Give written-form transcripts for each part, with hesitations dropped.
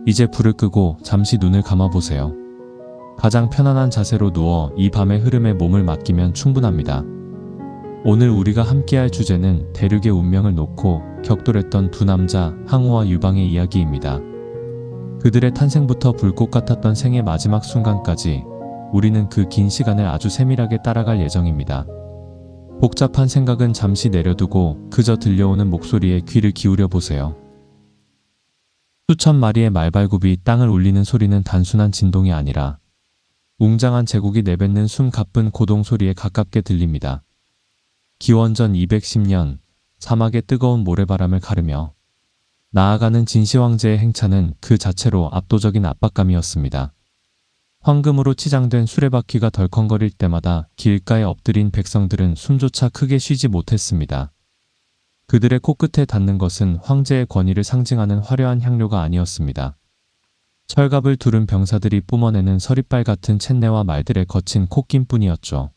이제 불을 끄고 잠시 눈을 감아보세요. 가장 편안한 자세로 누워 이 밤의 흐름에 몸을 맡기면 충분합니다. 오늘 우리가 함께할 주제는 대륙의 운명을 놓고 격돌했던 두 남자 항우와 유방의 이야기입니다. 그들의 탄생부터 불꽃 같았던 생의 마지막 순간까지 우리는 그 긴 시간을 아주 세밀하게 따라갈 예정입니다. 복잡한 생각은 잠시 내려두고 그저 들려오는 목소리에 귀를 기울여 보세요. 수천 마리의 말발굽이 땅을 울리는 소리는 단순한 진동이 아니라 웅장한 제국이 내뱉는 숨 가쁜 고동 소리에 가깝게 들립니다. 기원전 210년 사막의 뜨거운 모래바람을 가르며 나아가는 진시황제의 행차는 그 자체로 압도적인 압박감이었습니다. 황금으로 치장된 수레바퀴가 덜컹거릴 때마다 길가에 엎드린 백성들은 숨조차 크게 쉬지 못했습니다. 그들의 코끝에 닿는 것은 황제의 권위를 상징하는 화려한 향료가 아니었습니다. 철갑을 두른 병사들이 뿜어내는 서리빨 같은 챈내와 말들의 거친 콧김뿐이었죠.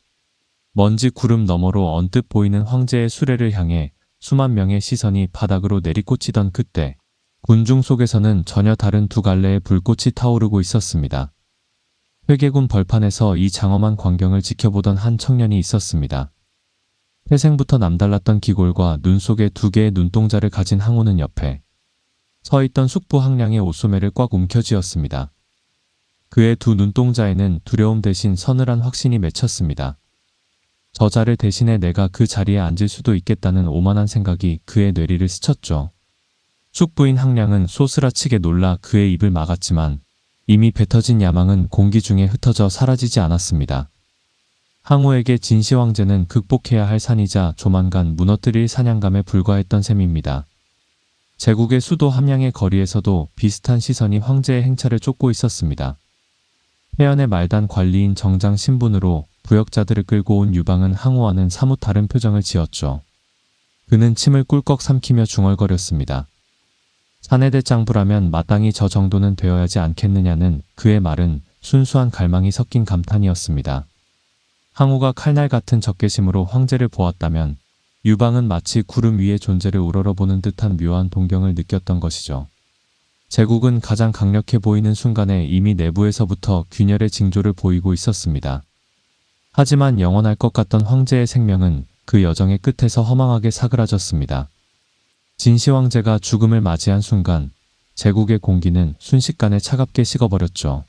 먼지 구름 너머로 언뜻 보이는 황제의 수레를 향해 수만 명의 시선이 바닥으로 내리꽂히던 그때 군중 속에서는 전혀 다른 두 갈래의 불꽃이 타오르고 있었습니다. 회계군 벌판에서 이 장엄한 광경을 지켜보던 한 청년이 있었습니다. 태생부터 남달랐던 기골과 눈 속에 두 개의 눈동자를 가진 항우는 옆에 서 있던 숙부 항량의 옷소매를 꽉 움켜쥐었습니다. 그의 두 눈동자에는 두려움 대신 서늘한 확신이 맺혔습니다. 저 자를 대신해 내가 그 자리에 앉을 수도 있겠다는 오만한 생각이 그의 뇌리를 스쳤죠. 숙부인 항량은 소스라치게 놀라 그의 입을 막았지만 이미 뱉어진 야망은 공기 중에 흩어져 사라지지 않았습니다. 항우에게 진시황제는 극복해야 할 산이자 조만간 무너뜨릴 사냥감에 불과했던 셈입니다. 제국의 수도 함양의 거리에서도 비슷한 시선이 황제의 행차를 쫓고 있었습니다. 해연의 말단 관리인 정장 신분으로 부역자들을 끌고 온 유방은 항우와는 사뭇 다른 표정을 지었죠. 그는 침을 꿀꺽 삼키며 중얼거렸습니다. 사내대 짱부라면 마땅히 저 정도는 되어야지 않겠느냐는 그의 말은 순수한 갈망이 섞인 감탄이었습니다. 항우가 칼날 같은 적개심으로 황제를 보았다면 유방은 마치 구름 위의 존재를 우러러보는 듯한 묘한 동경을 느꼈던 것이죠. 제국은 가장 강력해 보이는 순간에 이미 내부에서부터 균열의 징조를 보이고 있었습니다. 하지만 영원할 것 같던 황제의 생명은 그 여정의 끝에서 허망하게 사그라졌습니다. 진시황제가 죽음을 맞이한 순간 제국의 공기는 순식간에 차갑게 식어버렸죠.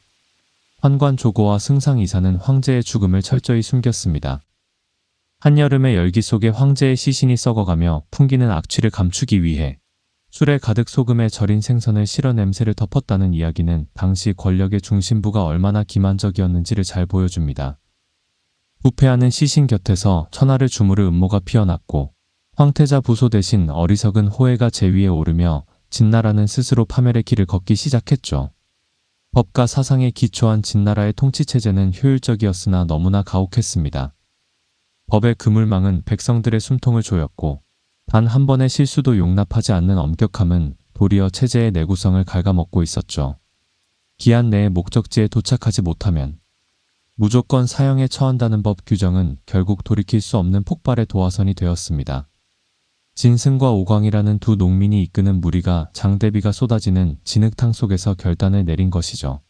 환관 조고와 승상 이사는 황제의 죽음을 철저히 숨겼습니다. 한여름의 열기 속에 황제의 시신이 썩어가며 풍기는 악취를 감추기 위해 술에 가득 소금에 절인 생선을 실어 냄새를 덮었다는 이야기는 당시 권력의 중심부가 얼마나 기만적이었는지를 잘 보여줍니다. 부패하는 시신 곁에서 천하를 주무를 음모가 피어났고 황태자 부소 대신 어리석은 호해가 제위에 오르며 진나라는 스스로 파멸의 길을 걷기 시작했죠. 법과 사상에 기초한 진나라의 통치체제는 효율적이었으나 너무나 가혹했습니다. 법의 그물망은 백성들의 숨통을 조였고 단 한 번의 실수도 용납하지 않는 엄격함은 도리어 체제의 내구성을 갉아먹고 있었죠. 기한 내에 목적지에 도착하지 못하면 무조건 사형에 처한다는 법 규정은 결국 돌이킬 수 없는 폭발의 도화선이 되었습니다. 진승과 오광이라는 두 농민이 이끄는 무리가 장대비가 쏟아지는 진흙탕 속에서 결단을 내린 것이죠.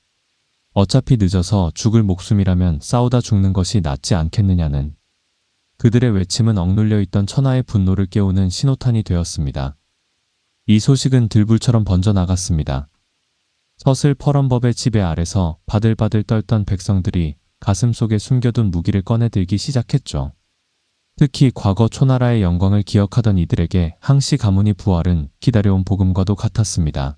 어차피 늦어서 죽을 목숨이라면 싸우다 죽는 것이 낫지 않겠느냐는 그들의 외침은 억눌려 있던 천하의 분노를 깨우는 신호탄이 되었습니다. 이 소식은 들불처럼 번져나갔습니다. 서슬 퍼런법의 지배 아래서 바들바들 떨던 백성들이 가슴 속에 숨겨둔 무기를 꺼내들기 시작했죠. 특히 과거 초나라의 영광을 기억하던 이들에게 항시 가문의 부활은 기다려온 복음과도 같았습니다.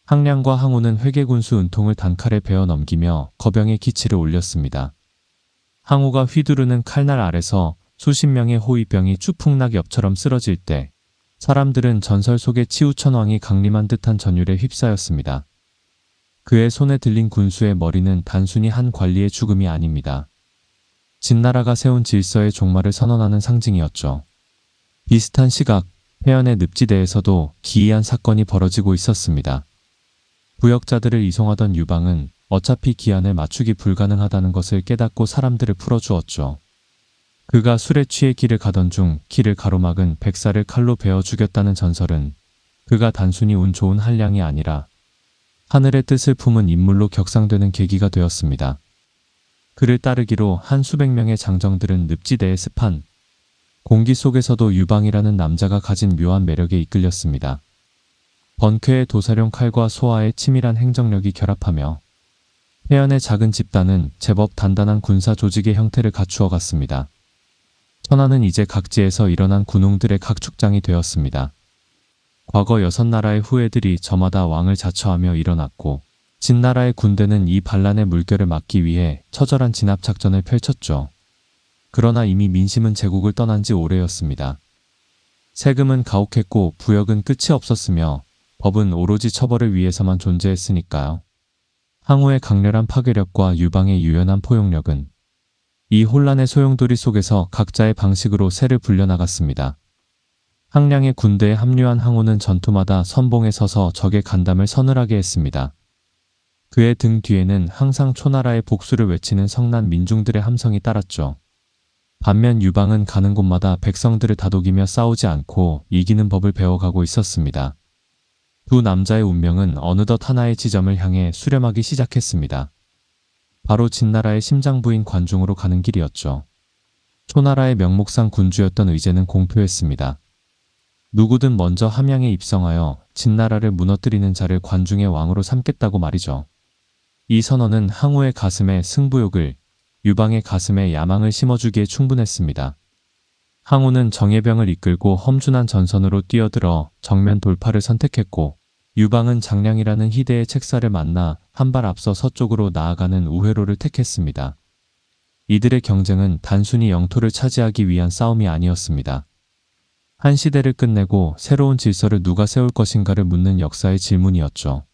항량과 항우는 회계군수 은통을 단칼에 베어 넘기며 거병의 기치를 올렸습니다. 항우가 휘두르는 칼날 아래서 수십 명의 호위병이 추풍낙엽처럼 쓰러질 때 사람들은 전설 속의 치우천왕이 강림한 듯한 전율에 휩싸였습니다. 그의 손에 들린 군수의 머리는 단순히 한 관리의 죽음이 아닙니다. 진나라가 세운 질서의 종말을 선언하는 상징이었죠. 비슷한 시각, 해연의 늪지대에서도 기이한 사건이 벌어지고 있었습니다. 부역자들을 이송하던 유방은 어차피 기한을 맞추기 불가능하다는 것을 깨닫고 사람들을 풀어주었죠. 그가 술에 취해 길을 가던 중 길을 가로막은 백사를 칼로 베어 죽였다는 전설은 그가 단순히 운 좋은 한량이 아니라 하늘의 뜻을 품은 인물로 격상되는 계기가 되었습니다. 그를 따르기로 한 수백 명의 장정들은 늪지대의 습한 공기 속에서도 유방이라는 남자가 가진 묘한 매력에 이끌렸습니다. 번쾌의 도사룡 칼과 소아의 치밀한 행정력이 결합하며 해안의 작은 집단은 제법 단단한 군사 조직의 형태를 갖추어 갔습니다. 천하는 이제 각지에서 일어난 군웅들의 각축장이 되었습니다. 과거 6나라의 후예들이 저마다 왕을 자처하며 일어났고 진나라의 군대는 이 반란의 물결을 막기 위해 처절한 진압작전을 펼쳤죠. 그러나 이미 민심은 제국을 떠난 지 오래였습니다. 세금은 가혹했고 부역은 끝이 없었으며 법은 오로지 처벌을 위해서만 존재했으니까요. 항우의 강렬한 파괴력과 유방의 유연한 포용력은 이 혼란의 소용돌이 속에서 각자의 방식으로 세를 불려나갔습니다. 항량의 군대에 합류한 항우는 전투마다 선봉에 서서 적의 간담을 서늘하게 했습니다. 그의 등 뒤에는 항상 초나라의 복수를 외치는 성난 민중들의 함성이 따랐죠. 반면 유방은 가는 곳마다 백성들을 다독이며 싸우지 않고 이기는 법을 배워가고 있었습니다. 두 남자의 운명은 어느덧 하나의 지점을 향해 수렴하기 시작했습니다. 바로 진나라의 심장부인 관중으로 가는 길이었죠. 초나라의 명목상 군주였던 의제는 공표했습니다. 누구든 먼저 함양에 입성하여 진나라를 무너뜨리는 자를 관중의 왕으로 삼겠다고 말이죠. 이 선언은 항우의 가슴에 승부욕을, 유방의 가슴에 야망을 심어주기에 충분했습니다. 항우는 정예병을 이끌고 험준한 전선으로 뛰어들어 정면 돌파를 선택했고, 유방은 장량이라는 희대의 책사를 만나 한 발 앞서 서쪽으로 나아가는 우회로를 택했습니다. 이들의 경쟁은 단순히 영토를 차지하기 위한 싸움이 아니었습니다. 한 시대를 끝내고 새로운 질서를 누가 세울 것인가를 묻는 역사의 질문이었죠.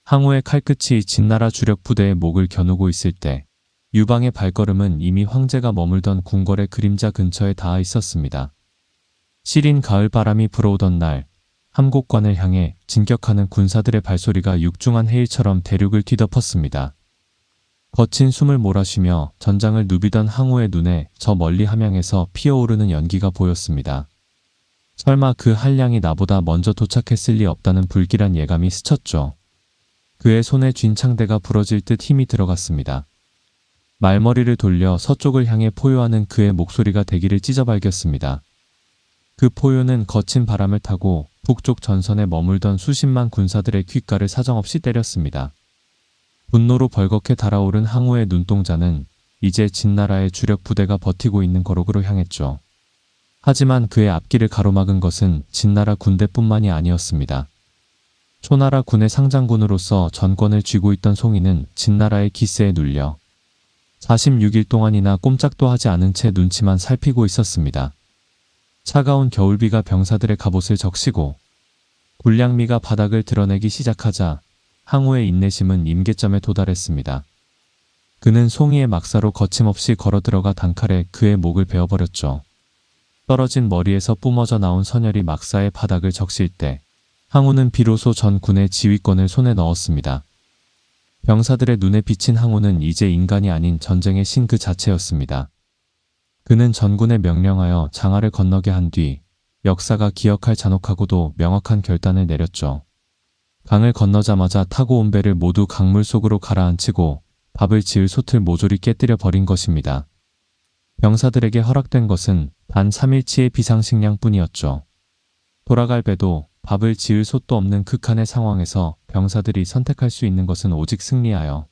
항우의 칼끝이 진나라 주력 부대의 목을 겨누고 있을 때 유방의 발걸음은 이미 황제가 머물던 궁궐의 그림자 근처에 닿아 있었습니다. 시린 가을 바람이 불어오던 날 함곡관을 향해 진격하는 군사들의 발소리가 육중한 해일처럼 대륙을 뒤덮었습니다. 거친 숨을 몰아쉬며 전장을 누비던 항우의 눈에 저 멀리 함양에서 피어오르는 연기가 보였습니다. 설마 그 한량이 나보다 먼저 도착했을 리 없다는 불길한 예감이 스쳤죠. 그의 손에 쥔 창대가 부러질 듯 힘이 들어갔습니다. 말머리를 돌려 서쪽을 향해 포효하는 그의 목소리가 대기를 찢어발겼습니다. 그 포효는 거친 바람을 타고 북쪽 전선에 머물던 수십만 군사들의 귓가를 사정없이 때렸습니다. 분노로 벌겋게 달아오른 항우의 눈동자는 이제 진나라의 주력 부대가 버티고 있는 거룩으로 향했죠. 하지만 그의 앞길을 가로막은 것은 진나라 군대뿐만이 아니었습니다. 초나라 군의 상장군으로서 전권을 쥐고 있던 송이는 진나라의 기세에 눌려 46일 동안이나 꼼짝도 하지 않은 채 눈치만 살피고 있었습니다. 차가운 겨울비가 병사들의 갑옷을 적시고 군량미가 바닥을 드러내기 시작하자 항우의 인내심은 임계점에 도달했습니다. 그는 송이의 막사로 거침없이 걸어 들어가 단칼에 그의 목을 베어버렸죠. 떨어진 머리에서 뿜어져 나온 선혈이 막사의 바닥을 적실 때 항우는 비로소 전 군의 지휘권을 손에 넣었습니다. 병사들의 눈에 비친 항우는 이제 인간이 아닌 전쟁의 신 그 자체였습니다. 그는 전군에 명령하여 장하를 건너게 한 뒤 역사가 기억할 잔혹하고도 명확한 결단을 내렸죠. 강을 건너자마자 타고 온 배를 모두 강물 속으로 가라앉히고 밥을 지을 솥을 모조리 깨뜨려 버린 것입니다. 병사들에게 허락된 것은 단 3일치의 비상식량뿐이었죠. 돌아갈 배도 밥을 지을 솥도 없는 극한의 상황에서 병사들이 선택할 수 있는 것은 오직 승리하여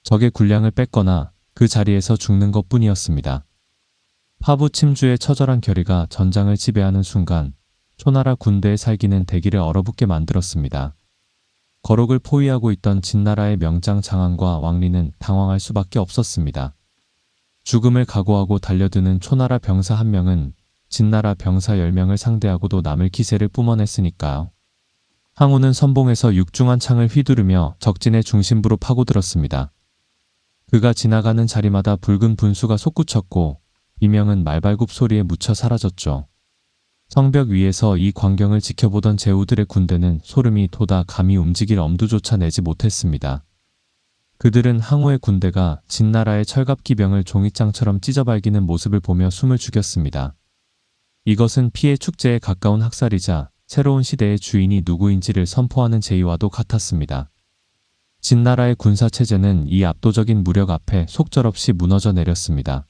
적의 군량을 뺏거나 그 자리에서 죽는 것뿐이었습니다. 파부 침주의 처절한 결의가 전장을 지배하는 순간 초나라 군대의 살기는 대기를 얼어붙게 만들었습니다. 거룩을 포위하고 있던 진나라의 명장 장안과 왕리는 당황할 수밖에 없었습니다. 죽음을 각오하고 달려드는 초나라 병사 한 명은 진나라 병사 10명을 상대하고도 남을 기세를 뿜어냈으니까요. 항우는 선봉에서 육중한 창을 휘두르며 적진의 중심부로 파고들었습니다. 그가 지나가는 자리마다 붉은 분수가 솟구쳤고 비명은 말발굽 소리에 묻혀 사라졌죠. 성벽 위에서 이 광경을 지켜보던 제후들의 군대는 소름이 돋아 감히 움직일 엄두조차 내지 못했습니다. 그들은 항우의 군대가 진나라의 철갑기병을 종이장처럼 찢어발기는 모습을 보며 숨을 죽였습니다. 이것은 피해 축제에 가까운 학살이자 새로운 시대의 주인이 누구인지를 선포하는 제의와도 같았습니다. 진나라의 군사체제는 이 압도적인 무력 앞에 속절없이 무너져 내렸습니다.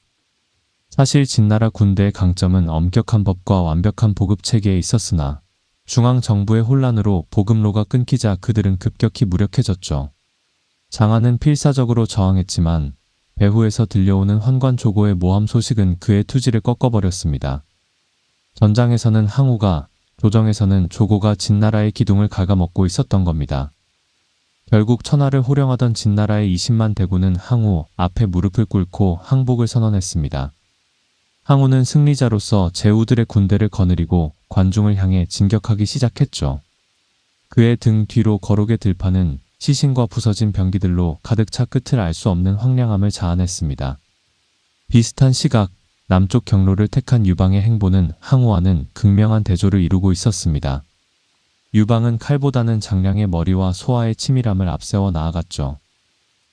사실 진나라 군대의 강점은 엄격한 법과 완벽한 보급체계에 있었으나 중앙정부의 혼란으로 보급로가 끊기자 그들은 급격히 무력해졌죠. 장안은 필사적으로 저항했지만 배후에서 들려오는 환관조고의 모함 소식은 그의 투지를 꺾어버렸습니다. 전장에서는 항우가, 조정에서는 조고가 진나라의 기둥을 갉아먹고 있었던 겁니다. 결국 천하를 호령하던 진나라의 20만 대군은 항우 앞에 무릎을 꿇고 항복을 선언했습니다. 항우는 승리자로서 제후들의 군대를 거느리고 관중을 향해 진격하기 시작했죠. 그의 등 뒤로 거록의 들판은 시신과 부서진 병기들로 가득 차 끝을 알 수 없는 황량함을 자아냈습니다. 비슷한 시각, 남쪽 경로를 택한 유방의 행보는 항우와는 극명한 대조를 이루고 있었습니다. 유방은 칼보다는 장량의 머리와 소화의 치밀함을 앞세워 나아갔죠.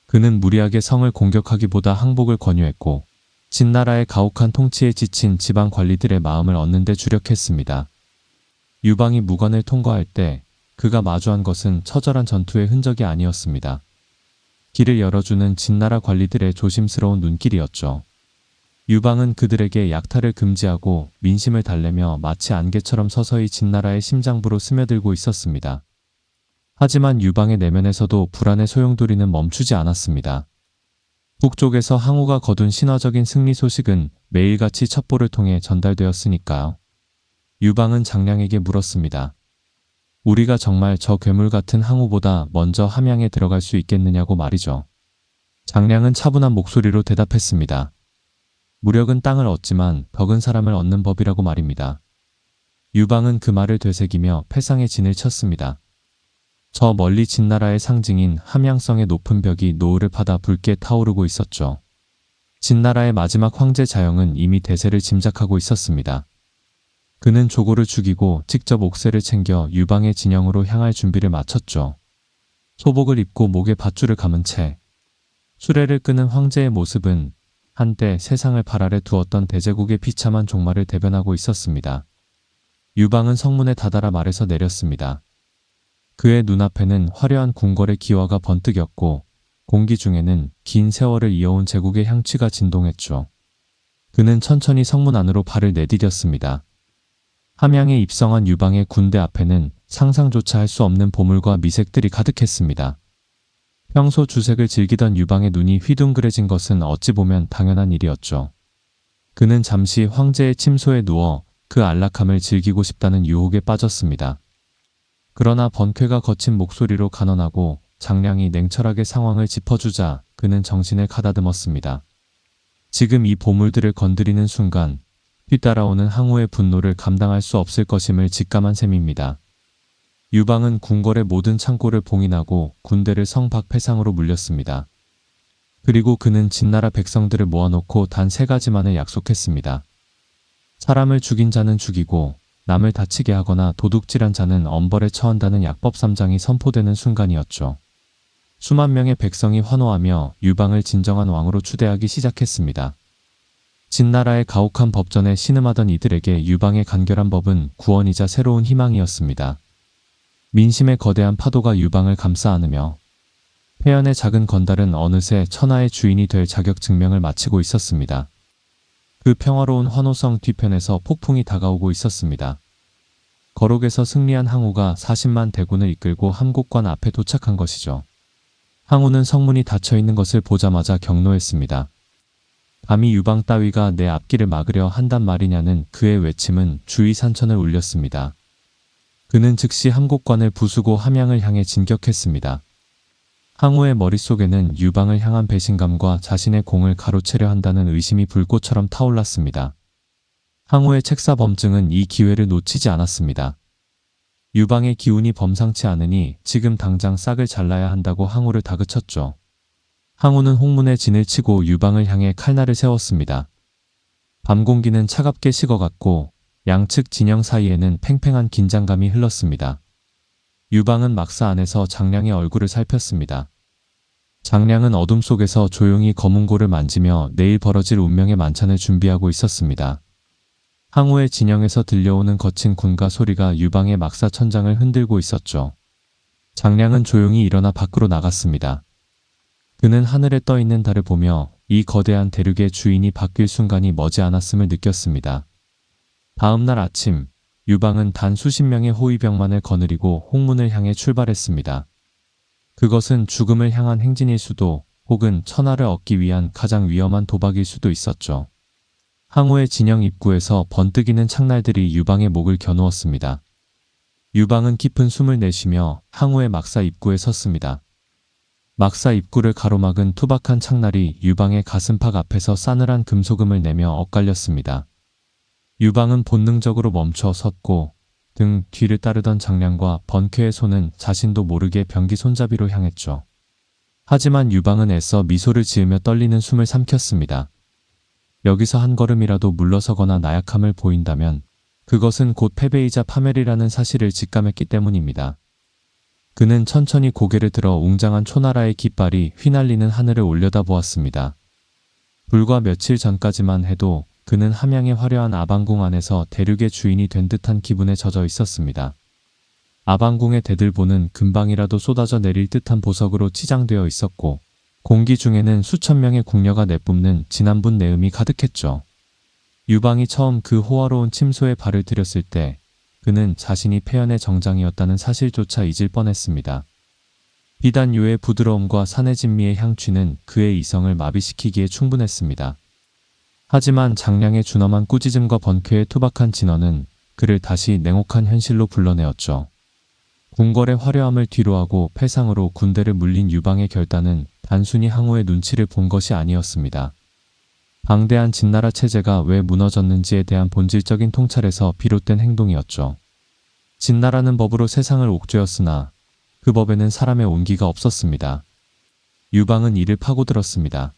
그는 무리하게 성을 공격하기보다 항복을 권유했고 진나라의 가혹한 통치에 지친 지방 관리들의 마음을 얻는 데 주력했습니다. 유방이 무관을 통과할 때 그가 마주한 것은 처절한 전투의 흔적이 아니었습니다. 길을 열어주는 진나라 관리들의 조심스러운 눈길이었죠. 유방은 그들에게 약탈을 금지하고 민심을 달래며 마치 안개처럼 서서히 진나라의 심장부로 스며들고 있었습니다. 하지만 유방의 내면에서도 불안의 소용돌이는 멈추지 않았습니다. 북쪽에서 항우가 거둔 신화적인 승리 소식은 매일같이 첩보를 통해 전달되었으니까요. 유방은 장량에게 물었습니다. 우리가 정말 저 괴물 같은 항우보다 먼저 함양에 들어갈 수 있겠느냐고 말이죠. 장량은 차분한 목소리로 대답했습니다. 무력은 땅을 얻지만 덕은 사람을 얻는 법이라고 말입니다. 유방은 그 말을 되새기며 패상의 진을 쳤습니다. 저 멀리 진나라의 상징인 함양성의 높은 벽이 노을을 받아 붉게 타오르고 있었죠. 진나라의 마지막 황제 자영은 이미 대세를 짐작하고 있었습니다. 그는 조고를 죽이고 직접 옥새를 챙겨 유방의 진영으로 향할 준비를 마쳤죠. 소복을 입고 목에 밧줄을 감은 채 수레를 끄는 황제의 모습은 한때 세상을 발 아래 두었던 대제국의 비참한 종말을 대변하고 있었습니다. 유방은 성문에 다다라 말에서 내렸습니다. 그의 눈앞에는 화려한 궁궐의 기와가 번뜩였고 공기 중에는 긴 세월을 이어온 제국의 향취가 진동했죠. 그는 천천히 성문 안으로 발을 내디뎠습니다. 함양에 입성한 유방의 군대 앞에는 상상조차 할 수 없는 보물과 미색들이 가득했습니다. 평소 주색을 즐기던 유방의 눈이 휘둥그레진 것은 어찌 보면 당연한 일이었죠. 그는 잠시 황제의 침소에 누워 그 안락함을 즐기고 싶다는 유혹에 빠졌습니다. 그러나 번쾌가 거친 목소리로 간언하고 장량이 냉철하게 상황을 짚어주자 그는 정신을 가다듬었습니다. 지금 이 보물들을 건드리는 순간 뒤따라오는 항우의 분노를 감당할 수 없을 것임을 직감한 셈입니다. 유방은 궁궐의 모든 창고를 봉인하고 군대를 성 밖 패상으로 물렸습니다. 그리고 그는 진나라 백성들을 모아놓고 단 3가지만을 약속했습니다. 사람을 죽인 자는 죽이고 남을 다치게 하거나 도둑질한 자는 엄벌에 처한다는 약법 3장이 선포되는 순간이었죠. 수만 명의 백성이 환호하며 유방을 진정한 왕으로 추대하기 시작했습니다. 진나라의 가혹한 법전에 신음하던 이들에게 유방의 간결한 법은 구원이자 새로운 희망이었습니다. 민심의 거대한 파도가 유방을 감싸 안으며 태연의 작은 건달은 어느새 천하의 주인이 될 자격 증명을 마치고 있었습니다. 그 평화로운 환호성 뒤편에서 폭풍이 다가오고 있었습니다. 거록에서 승리한 항우가 40만 대군을 이끌고 함곡관 앞에 도착한 것이죠. 항우는 성문이 닫혀있는 것을 보자마자 경노했습니다. 감히 유방 따위가 내 앞길을 막으려 한단 말이냐는 그의 외침은 주위 산천을 울렸습니다. 그는 즉시 함곡관을 부수고 함양을 향해 진격했습니다. 항우의 머릿속에는 유방을 향한 배신감과 자신의 공을 가로채려 한다는 의심이 불꽃처럼 타올랐습니다. 항우의 책사범증은 이 기회를 놓치지 않았습니다. 유방의 기운이 범상치 않으니 지금 당장 싹을 잘라야 한다고 항우를 다그쳤죠. 항우는 홍문에 진을 치고 유방을 향해 칼날을 세웠습니다. 밤 공기는 차갑게 식어갔고 양측 진영 사이에는 팽팽한 긴장감이 흘렀습니다. 유방은 막사 안에서 장량의 얼굴을 살폈습니다. 장량은 어둠 속에서 조용히 검은고를 만지며 내일 벌어질 운명의 만찬을 준비하고 있었습니다. 항우의 진영에서 들려오는 거친 군가 소리가 유방의 막사 천장을 흔들고 있었죠. 장량은 조용히 일어나 밖으로 나갔습니다. 그는 하늘에 떠 있는 달을 보며 이 거대한 대륙의 주인이 바뀔 순간이 머지않았음을 느꼈습니다. 다음 날 아침, 유방은 단 수십 명의 호위병만을 거느리고 홍문을 향해 출발했습니다. 그것은 죽음을 향한 행진일 수도 혹은 천하를 얻기 위한 가장 위험한 도박일 수도 있었죠. 항우의 진영 입구에서 번뜩이는 창날들이 유방의 목을 겨누었습니다. 유방은 깊은 숨을 내쉬며 항우의 막사 입구에 섰습니다. 막사 입구를 가로막은 투박한 창날이 유방의 가슴팍 앞에서 싸늘한 금소금을 내며 엇갈렸습니다. 유방은 본능적으로 멈춰 섰고 등 뒤를 따르던 장량과 번쾌의 손은 자신도 모르게 병기 손잡이로 향했죠. 하지만 유방은 애써 미소를 지으며 떨리는 숨을 삼켰습니다. 여기서 한 걸음이라도 물러서거나 나약함을 보인다면 그것은 곧 패배이자 파멸이라는 사실을 직감했기 때문입니다. 그는 천천히 고개를 들어 웅장한 초나라의 깃발이 휘날리는 하늘을 올려다보았습니다. 불과 며칠 전까지만 해도 그는 함양의 화려한 아방궁 안에서 대륙의 주인이 된 듯한 기분에 젖어 있었습니다. 아방궁의 대들보는 금방이라도 쏟아져 내릴 듯한 보석으로 치장되어 있었고 공기 중에는 수천 명의 궁녀가 내뿜는 진한분 내음이 가득했죠. 유방이 처음 그 호화로운 침소에 발을 들였을 때 그는 자신이 폐연의 정장이었다는 사실조차 잊을 뻔했습니다. 비단 유의 부드러움과 산의 진미의 향취는 그의 이성을 마비시키기에 충분했습니다. 하지만 장량의 준엄한 꾸짖음과 번쾌의 투박한 진언은 그를 다시 냉혹한 현실로 불러내었죠. 궁궐의 화려함을 뒤로하고 패상으로 군대를 물린 유방의 결단은 단순히 항우의 눈치를 본 것이 아니었습니다. 방대한 진나라 체제가 왜 무너졌는지에 대한 본질적인 통찰에서 비롯된 행동이었죠. 진나라는 법으로 세상을 옥죄었으나 그 법에는 사람의 온기가 없었습니다. 유방은 이를 파고들었습니다.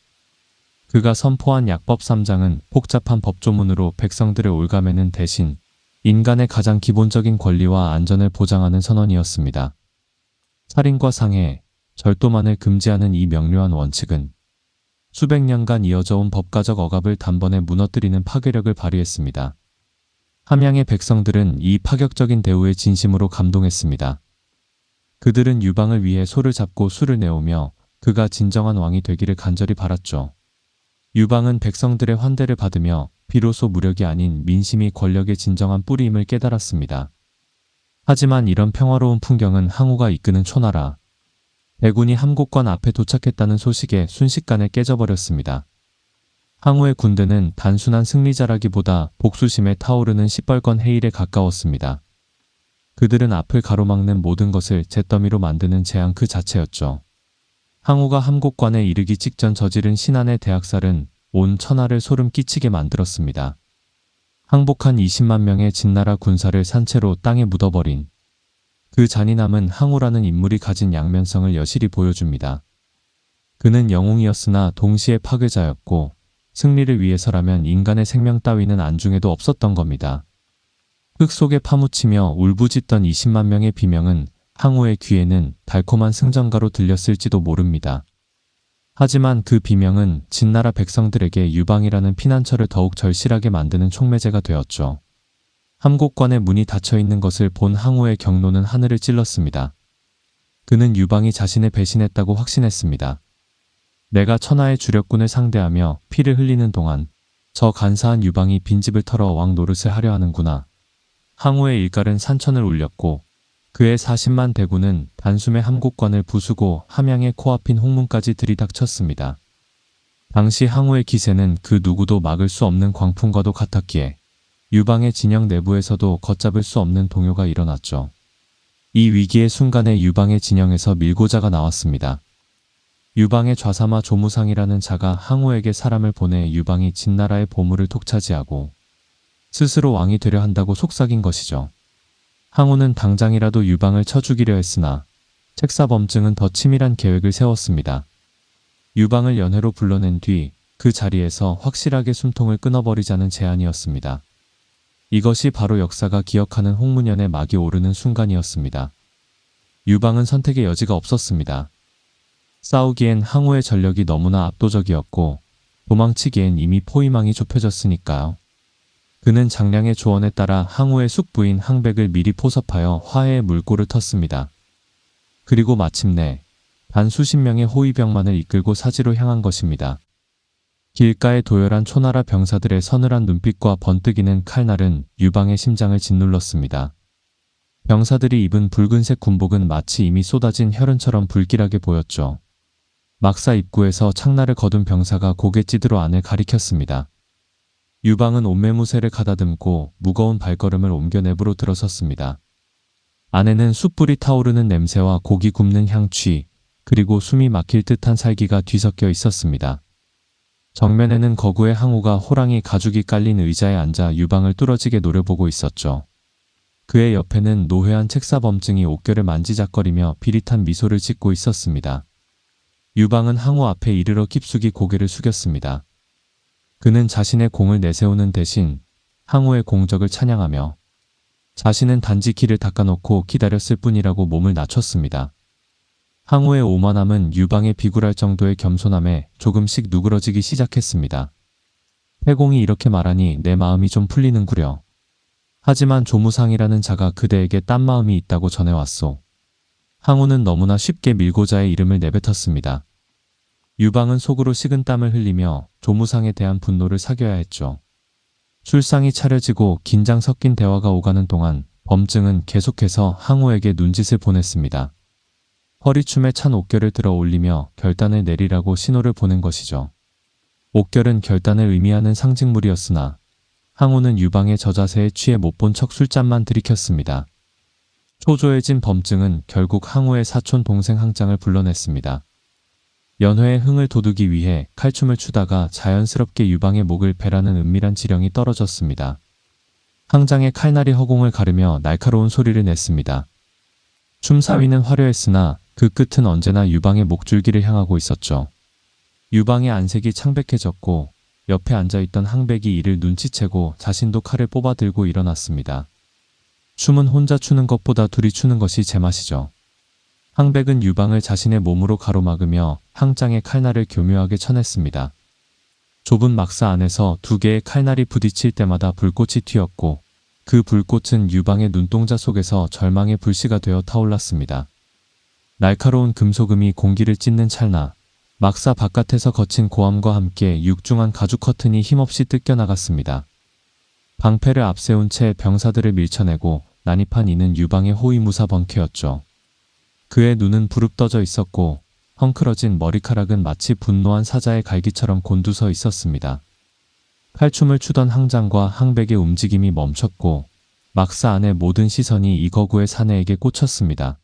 그가 선포한 약법 3장은 복잡한 법조문으로 백성들을 올가매는 대신 인간의 가장 기본적인 권리와 안전을 보장하는 선언이었습니다. 살인과 상해, 절도만을 금지하는 이 명료한 원칙은 수백 년간 이어져온 법가적 억압을 단번에 무너뜨리는 파괴력을 발휘했습니다. 함양의 백성들은 이 파격적인 대우에 진심으로 감동했습니다. 그들은 유방을 위해 소를 잡고 술을 내오며 그가 진정한 왕이 되기를 간절히 바랐죠. 유방은 백성들의 환대를 받으며 비로소 무력이 아닌 민심이 권력의 진정한 뿌리임을 깨달았습니다. 하지만 이런 평화로운 풍경은 항우가 이끄는 초나라, 대군이 함곡관 앞에 도착했다는 소식에 순식간에 깨져버렸습니다. 항우의 군대는 단순한 승리자라기보다 복수심에 타오르는 시뻘건 해일에 가까웠습니다. 그들은 앞을 가로막는 모든 것을 잿더미로 만드는 재앙 그 자체였죠. 항우가 함곡관에 이르기 직전 저지른 신안의 대학살은 온 천하를 소름 끼치게 만들었습니다. 항복한 20만 명의 진나라 군사를 산채로 땅에 묻어버린 그 잔인함은 항우라는 인물이 가진 양면성을 여실히 보여줍니다. 그는 영웅이었으나 동시에 파괴자였고 승리를 위해서라면 인간의 생명 따위는 안중에도 없었던 겁니다. 흙 속에 파묻히며 울부짖던 20만 명의 비명은 항우의 귀에는 달콤한 승전가로 들렸을지도 모릅니다. 하지만 그 비명은 진나라 백성들에게 유방이라는 피난처를 더욱 절실하게 만드는 촉매제가 되었죠. 함곡관의 문이 닫혀있는 것을 본 항우의 경로는 하늘을 찔렀습니다. 그는 유방이 자신을 배신했다고 확신했습니다. 내가 천하의 주력군을 상대하며 피를 흘리는 동안 저 간사한 유방이 빈집을 털어 왕 노릇을 하려 하는구나. 항우의 일갈은 산천을 울렸고 그의 40만 대군은 단숨에 함곡관을 부수고 함양의 코앞인 홍문까지 들이닥쳤습니다. 당시 항우의 기세는 그 누구도 막을 수 없는 광풍과도 같았기에 유방의 진영 내부에서도 걷잡을 수 없는 동요가 일어났죠. 이 위기의 순간에 유방의 진영에서 밀고자가 나왔습니다. 유방의 좌사마 조무상이라는 자가 항우에게 사람을 보내 유방이 진나라의 보물을 독차지하고 스스로 왕이 되려 한다고 속삭인 것이죠. 항우는 당장이라도 유방을 쳐 죽이려 했으나 책사범증은 더 치밀한 계획을 세웠습니다. 유방을 연회로 불러낸 뒤 그 자리에서 확실하게 숨통을 끊어버리자는 제안이었습니다. 이것이 바로 역사가 기억하는 홍문연의 막이 오르는 순간이었습니다. 유방은 선택의 여지가 없었습니다. 싸우기엔 항우의 전력이 너무나 압도적이었고 도망치기엔 이미 포위망이 좁혀졌으니까요. 그는 장량의 조언에 따라 항우의 숙부인 항백을 미리 포섭하여 화해의 물꼬를 텄습니다. 그리고 마침내 단 수십 명의 호위병만을 이끌고 사지로 향한 것입니다. 길가의 도열한 초나라 병사들의 서늘한 눈빛과 번뜩이는 칼날은 유방의 심장을 짓눌렀습니다. 병사들이 입은 붉은색 군복은 마치 이미 쏟아진 혈흔처럼 불길하게 보였죠. 막사 입구에서 창날을 거둔 병사가 고개 찌들어 안을 가리켰습니다. 유방은 옷매무새를 가다듬고 무거운 발걸음을 옮겨 내부로 들어섰습니다. 안에는 숯불이 타오르는 냄새와 고기 굽는 향취, 그리고 숨이 막힐 듯한 살기가 뒤섞여 있었습니다. 정면에는 거구의 항우가 호랑이 가죽이 깔린 의자에 앉아 유방을 뚫어지게 노려보고 있었죠. 그의 옆에는 노회한 책사범증이 옥결을 만지작거리며 비릿한 미소를 짓고 있었습니다. 유방은 항우 앞에 이르러 깊숙이 고개를 숙였습니다. 그는 자신의 공을 내세우는 대신 항우의 공적을 찬양하며 자신은 단지 길을 닦아놓고 기다렸을 뿐이라고 몸을 낮췄습니다. 항우의 오만함은 유방에 비굴할 정도의 겸손함에 조금씩 누그러지기 시작했습니다. 태공이 이렇게 말하니 내 마음이 좀 풀리는구려. 하지만 조무상이라는 자가 그대에게 딴 마음이 있다고 전해왔소. 항우는 너무나 쉽게 밀고자의 이름을 내뱉었습니다. 유방은 속으로 식은땀을 흘리며 조무상에 대한 분노를 사겨야 했죠. 술상이 차려지고 긴장 섞인 대화가 오가는 동안 범증은 계속해서 항우에게 눈짓을 보냈습니다. 허리춤에 찬 옥결을 들어 올리며 결단을 내리라고 신호를 보낸 것이죠. 옥결은 결단을 의미하는 상징물이었으나 항우는 유방의 저자세에 취해 못 본 척 술잔만 들이켰습니다. 초조해진 범증은 결국 항우의 사촌 동생 항장을 불러냈습니다. 연회의 흥을 돋우기 위해 칼춤을 추다가 자연스럽게 유방의 목을 베라는 은밀한 지령이 떨어졌습니다. 항장의 칼날이 허공을 가르며 날카로운 소리를 냈습니다. 춤사위는 화려했으나 그 끝은 언제나 유방의 목줄기를 향하고 있었죠. 유방의 안색이 창백해졌고 옆에 앉아있던 항백이 이를 눈치채고 자신도 칼을 뽑아 들고 일어났습니다. 춤은 혼자 추는 것보다 둘이 추는 것이 제맛이죠. 항백은 유방을 자신의 몸으로 가로막으며 항장의 칼날을 교묘하게 쳐냈습니다. 좁은 막사 안에서 두 개의 칼날이 부딪힐 때마다 불꽃이 튀었고 그 불꽃은 유방의 눈동자 속에서 절망의 불씨가 되어 타올랐습니다. 날카로운 금소금이 공기를 찢는 찰나 막사 바깥에서 거친 고함과 함께 육중한 가죽 커튼이 힘없이 뜯겨나갔습니다. 방패를 앞세운 채 병사들을 밀쳐내고 난입한 이는 유방의 호위무사 번쾌였죠. 그의 눈은 부릅떠져 있었고 헝클어진 머리카락은 마치 분노한 사자의 갈기처럼 곤두서 있었습니다. 칼춤을 추던 항장과 항백의 움직임이 멈췄고 막사 안의 모든 시선이 이거구의 사내에게 꽂혔습니다.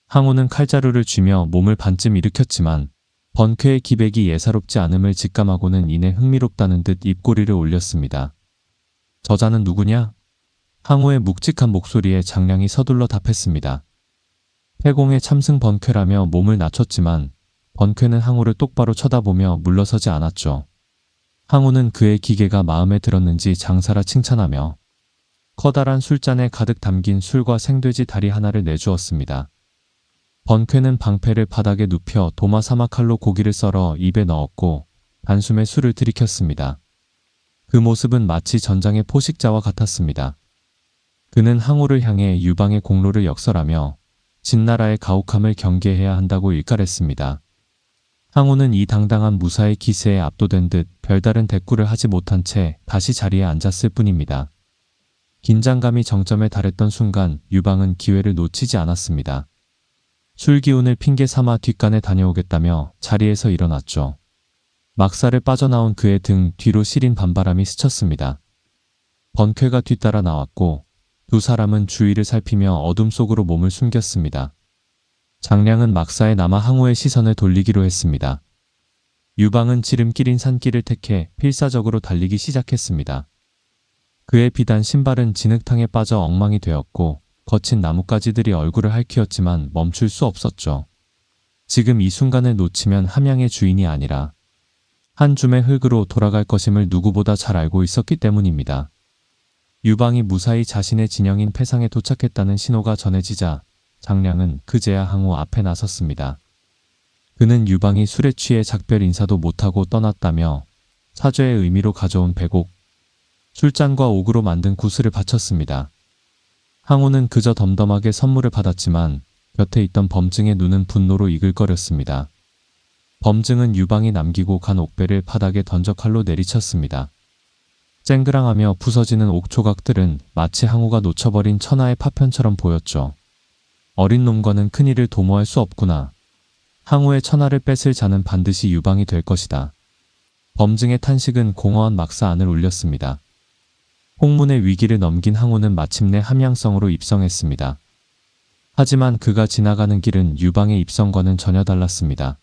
항우는 칼자루를 쥐며 몸을 반쯤 일으켰지만 번쾌의 기백이 예사롭지 않음을 직감하고는 이내 흥미롭다는 듯 입꼬리를 올렸습니다. 저자는 누구냐? 항우의 묵직한 목소리에 장량이 서둘러 답했습니다. 태공의 참승 번쾌라며 몸을 낮췄지만 번쾌는 항우를 똑바로 쳐다보며 물러서지 않았죠. 항우는 그의 기계가 마음에 들었는지 장사라 칭찬하며 커다란 술잔에 가득 담긴 술과 생돼지 다리 하나를 내주었습니다. 번쾌는 방패를 바닥에 눕혀 도마 사마칼로 고기를 썰어 입에 넣었고 단숨에 술을 들이켰습니다. 그 모습은 마치 전장의 포식자와 같았습니다. 그는 항우를 향해 유방의 공로를 역설하며 진나라의 가혹함을 경계해야 한다고 일갈했습니다. 항우는 이 당당한 무사의 기세에 압도된 듯 별다른 대꾸를 하지 못한 채 다시 자리에 앉았을 뿐입니다. 긴장감이 정점에 달했던 순간 유방은 기회를 놓치지 않았습니다. 술 기운을 핑계 삼아 뒷간에 다녀오겠다며 자리에서 일어났죠. 막사를 빠져나온 그의 등 뒤로 시린 반바람이 스쳤습니다. 번쾌가 뒤따라 나왔고 두 사람은 주위를 살피며 어둠 속으로 몸을 숨겼습니다. 장량은 막사에 남아 항우의 시선을 돌리기로 했습니다. 유방은 지름길인 산길을 택해 필사적으로 달리기 시작했습니다. 그의 비단 신발은 진흙탕에 빠져 엉망이 되었고 거친 나뭇가지들이 얼굴을 핥히었지만 멈출 수 없었죠. 지금 이 순간을 놓치면 함양의 주인이 아니라 한 줌의 흙으로 돌아갈 것임을 누구보다 잘 알고 있었기 때문입니다. 유방이 무사히 자신의 진영인 패상에 도착했다는 신호가 전해지자 장량은 그제야 항우 앞에 나섰습니다. 그는 유방이 술에 취해 작별 인사도 못하고 떠났다며 사죄의 의미로 가져온 백옥, 술잔과 옥으로 만든 구슬을 바쳤습니다. 항우는 그저 덤덤하게 선물을 받았지만 곁에 있던 범증의 눈은 분노로 이글거렸습니다. 범증은 유방이 남기고 간 옥배를 바닥에 던져 칼로 내리쳤습니다. 쨍그랑하며 부서지는 옥 조각들은 마치 항우가 놓쳐버린 천하의 파편처럼 보였죠. 어린 놈과는 큰일을 도모할 수 없구나. 항우의 천하를 뺏을 자는 반드시 유방이 될 것이다. 범증의 탄식은 공허한 막사 안을 울렸습니다. 홍문의 위기를 넘긴 항우는 마침내 함양성으로 입성했습니다. 하지만 그가 지나가는 길은 유방의 입성과는 전혀 달랐습니다.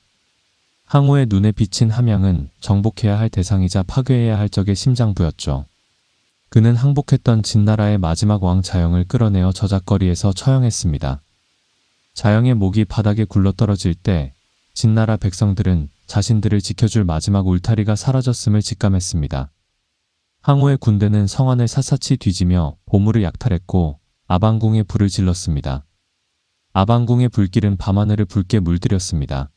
항우의 눈에 비친 함양은 정복해야 할 대상이자 파괴해야 할 적의 심장부였죠. 그는 항복했던 진나라의 마지막 왕 자영을 끌어내어 저작거리에서 처형했습니다. 자영의 목이 바닥에 굴러떨어질 때 진나라 백성들은 자신들을 지켜줄 마지막 울타리가 사라졌음을 직감했습니다. 항우의 군대는 성안을 샅샅이 뒤지며 보물을 약탈했고 아방궁에 불을 질렀습니다. 아방궁의 불길은 밤하늘을 붉게 물들였습니다.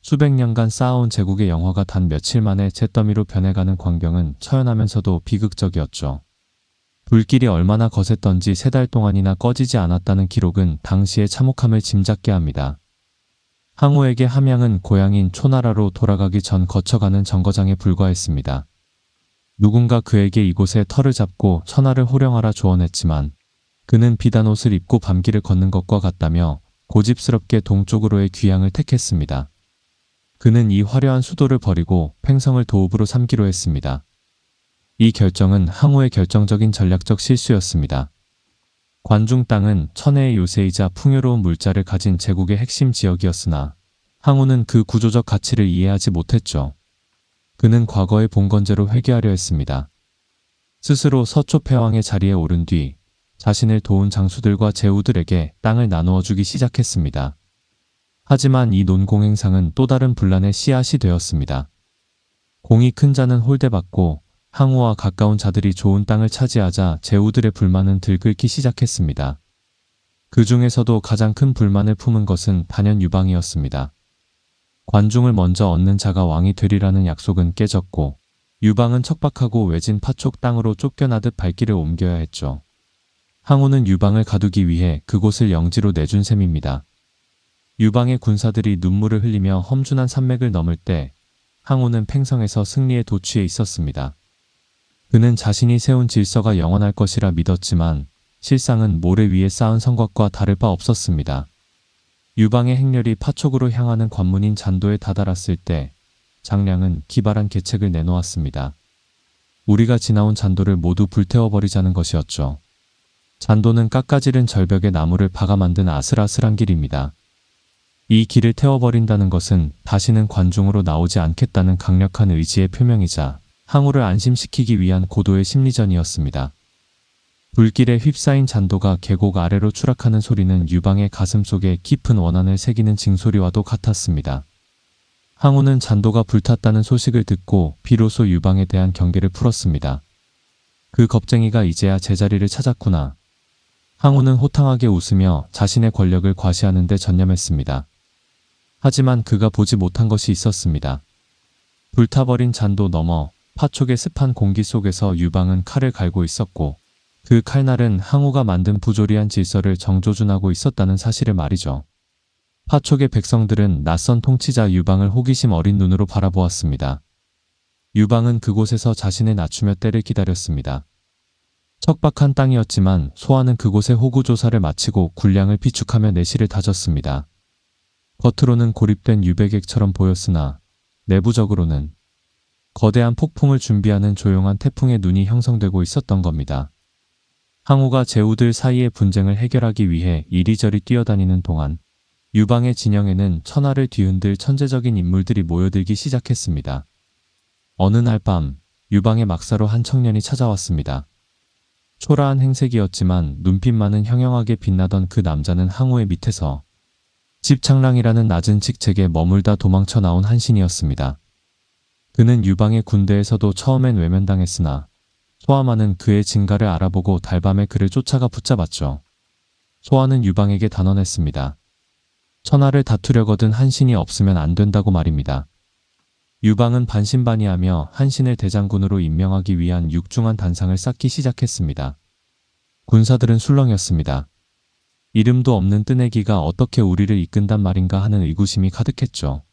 수백 년간 쌓아온 제국의 영화가 단 며칠 만에 잿더미로 변해가는 광경은 처연하면서도 비극적이었죠. 불길이 얼마나 거셌던지 3달 동안이나 꺼지지 않았다는 기록은 당시의 참혹함을 짐작게 합니다. 항우에게 함양은 고향인 초나라로 돌아가기 전 거쳐가는 정거장에 불과했습니다. 누군가 그에게 이곳에 터를 잡고 천하를 호령하라 조언했지만 그는 비단옷을 입고 밤길을 걷는 것과 같다며 고집스럽게 동쪽으로의 귀향을 택했습니다. 그는 이 화려한 수도를 버리고 횡성을 도읍으로 삼기로 했습니다. 이 결정은 항우의 결정적인 전략적 실수였습니다. 관중 땅은 천혜의 요새이자 풍요로운 물자를 가진 제국의 핵심 지역이었으나 항우는 그 구조적 가치를 이해하지 못했죠. 그는 과거의 봉건제로 회귀하려 했습니다. 스스로 서초패왕의 자리에 오른 뒤 자신을 도운 장수들과 제후들에게 땅을 나누어 주기 시작했습니다. 하지만 이 논공행상은 또 다른 분란의 씨앗이 되었습니다. 공이 큰 자는 홀대받고 항우와 가까운 자들이 좋은 땅을 차지하자 제후들의 불만은 들끓기 시작했습니다. 그 중에서도 가장 큰 불만을 품은 것은 단연 유방이었습니다. 관중을 먼저 얻는 자가 왕이 되리라는 약속은 깨졌고 유방은 척박하고 외진 파촉 땅으로 쫓겨나듯 발길을 옮겨야 했죠. 항우는 유방을 가두기 위해 그곳을 영지로 내준 셈입니다. 유방의 군사들이 눈물을 흘리며 험준한 산맥을 넘을 때 항우는 팽성에서 승리에 도취해 있었습니다. 그는 자신이 세운 질서가 영원할 것이라 믿었지만 실상은 모래 위에 쌓은 성곽과 다를 바 없었습니다. 유방의 행렬이 파촉으로 향하는 관문인 잔도에 다다랐을 때 장량은 기발한 계책을 내놓았습니다. 우리가 지나온 잔도를 모두 불태워버리자는 것이었죠. 잔도는 깎아지른 절벽에 나무를 박아 만든 아슬아슬한 길입니다. 이 길을 태워버린다는 것은 다시는 관중으로 나오지 않겠다는 강력한 의지의 표명이자 항우를 안심시키기 위한 고도의 심리전이었습니다. 불길에 휩싸인 잔도가 계곡 아래로 추락하는 소리는 유방의 가슴 속에 깊은 원한을 새기는 징소리와도 같았습니다. 항우는 잔도가 불탔다는 소식을 듣고 비로소 유방에 대한 경계를 풀었습니다. 그 겁쟁이가 이제야 제자리를 찾았구나. 항우는 호탕하게 웃으며 자신의 권력을 과시하는 데 전념했습니다. 하지만 그가 보지 못한 것이 있었습니다. 불타버린 잔도 너머 파촉의 습한 공기 속에서 유방은 칼을 갈고 있었고 그 칼날은 항우가 만든 부조리한 질서를 정조준하고 있었다는 사실을 말이죠. 파촉의 백성들은 낯선 통치자 유방을 호기심 어린 눈으로 바라보았습니다. 유방은 그곳에서 자신을 낮추며 때를 기다렸습니다. 척박한 땅이었지만 소아는 그곳에 호구조사를 마치고 군량을 비축하며 내실을 다졌습니다. 겉으로는 고립된 유배객처럼 보였으나 내부적으로는 거대한 폭풍을 준비하는 조용한 태풍의 눈이 형성되고 있었던 겁니다. 항우가 제후들 사이의 분쟁을 해결하기 위해 이리저리 뛰어다니는 동안 유방의 진영에는 천하를 뒤흔들 천재적인 인물들이 모여들기 시작했습니다. 어느 날 밤 유방의 막사로 한 청년이 찾아왔습니다. 초라한 행색이었지만 눈빛만은 형형하게 빛나던 그 남자는 항우의 밑에서 집창랑이라는 낮은 직책에 머물다 도망쳐 나온 한신이었습니다. 그는 유방의 군대에서도 처음엔 외면당했으나 소아마는 그의 진가를 알아보고 달밤에 그를 쫓아가 붙잡았죠. 소아는 유방에게 단언했습니다. 천하를 다투려거든 한신이 없으면 안 된다고 말입니다. 유방은 반신반의하며 한신을 대장군으로 임명하기 위한 육중한 단상을 쌓기 시작했습니다. 군사들은 술렁였습니다. 이름도 없는 뜨내기가 어떻게 우리를 이끈단 말인가 하는 의구심이 가득했죠.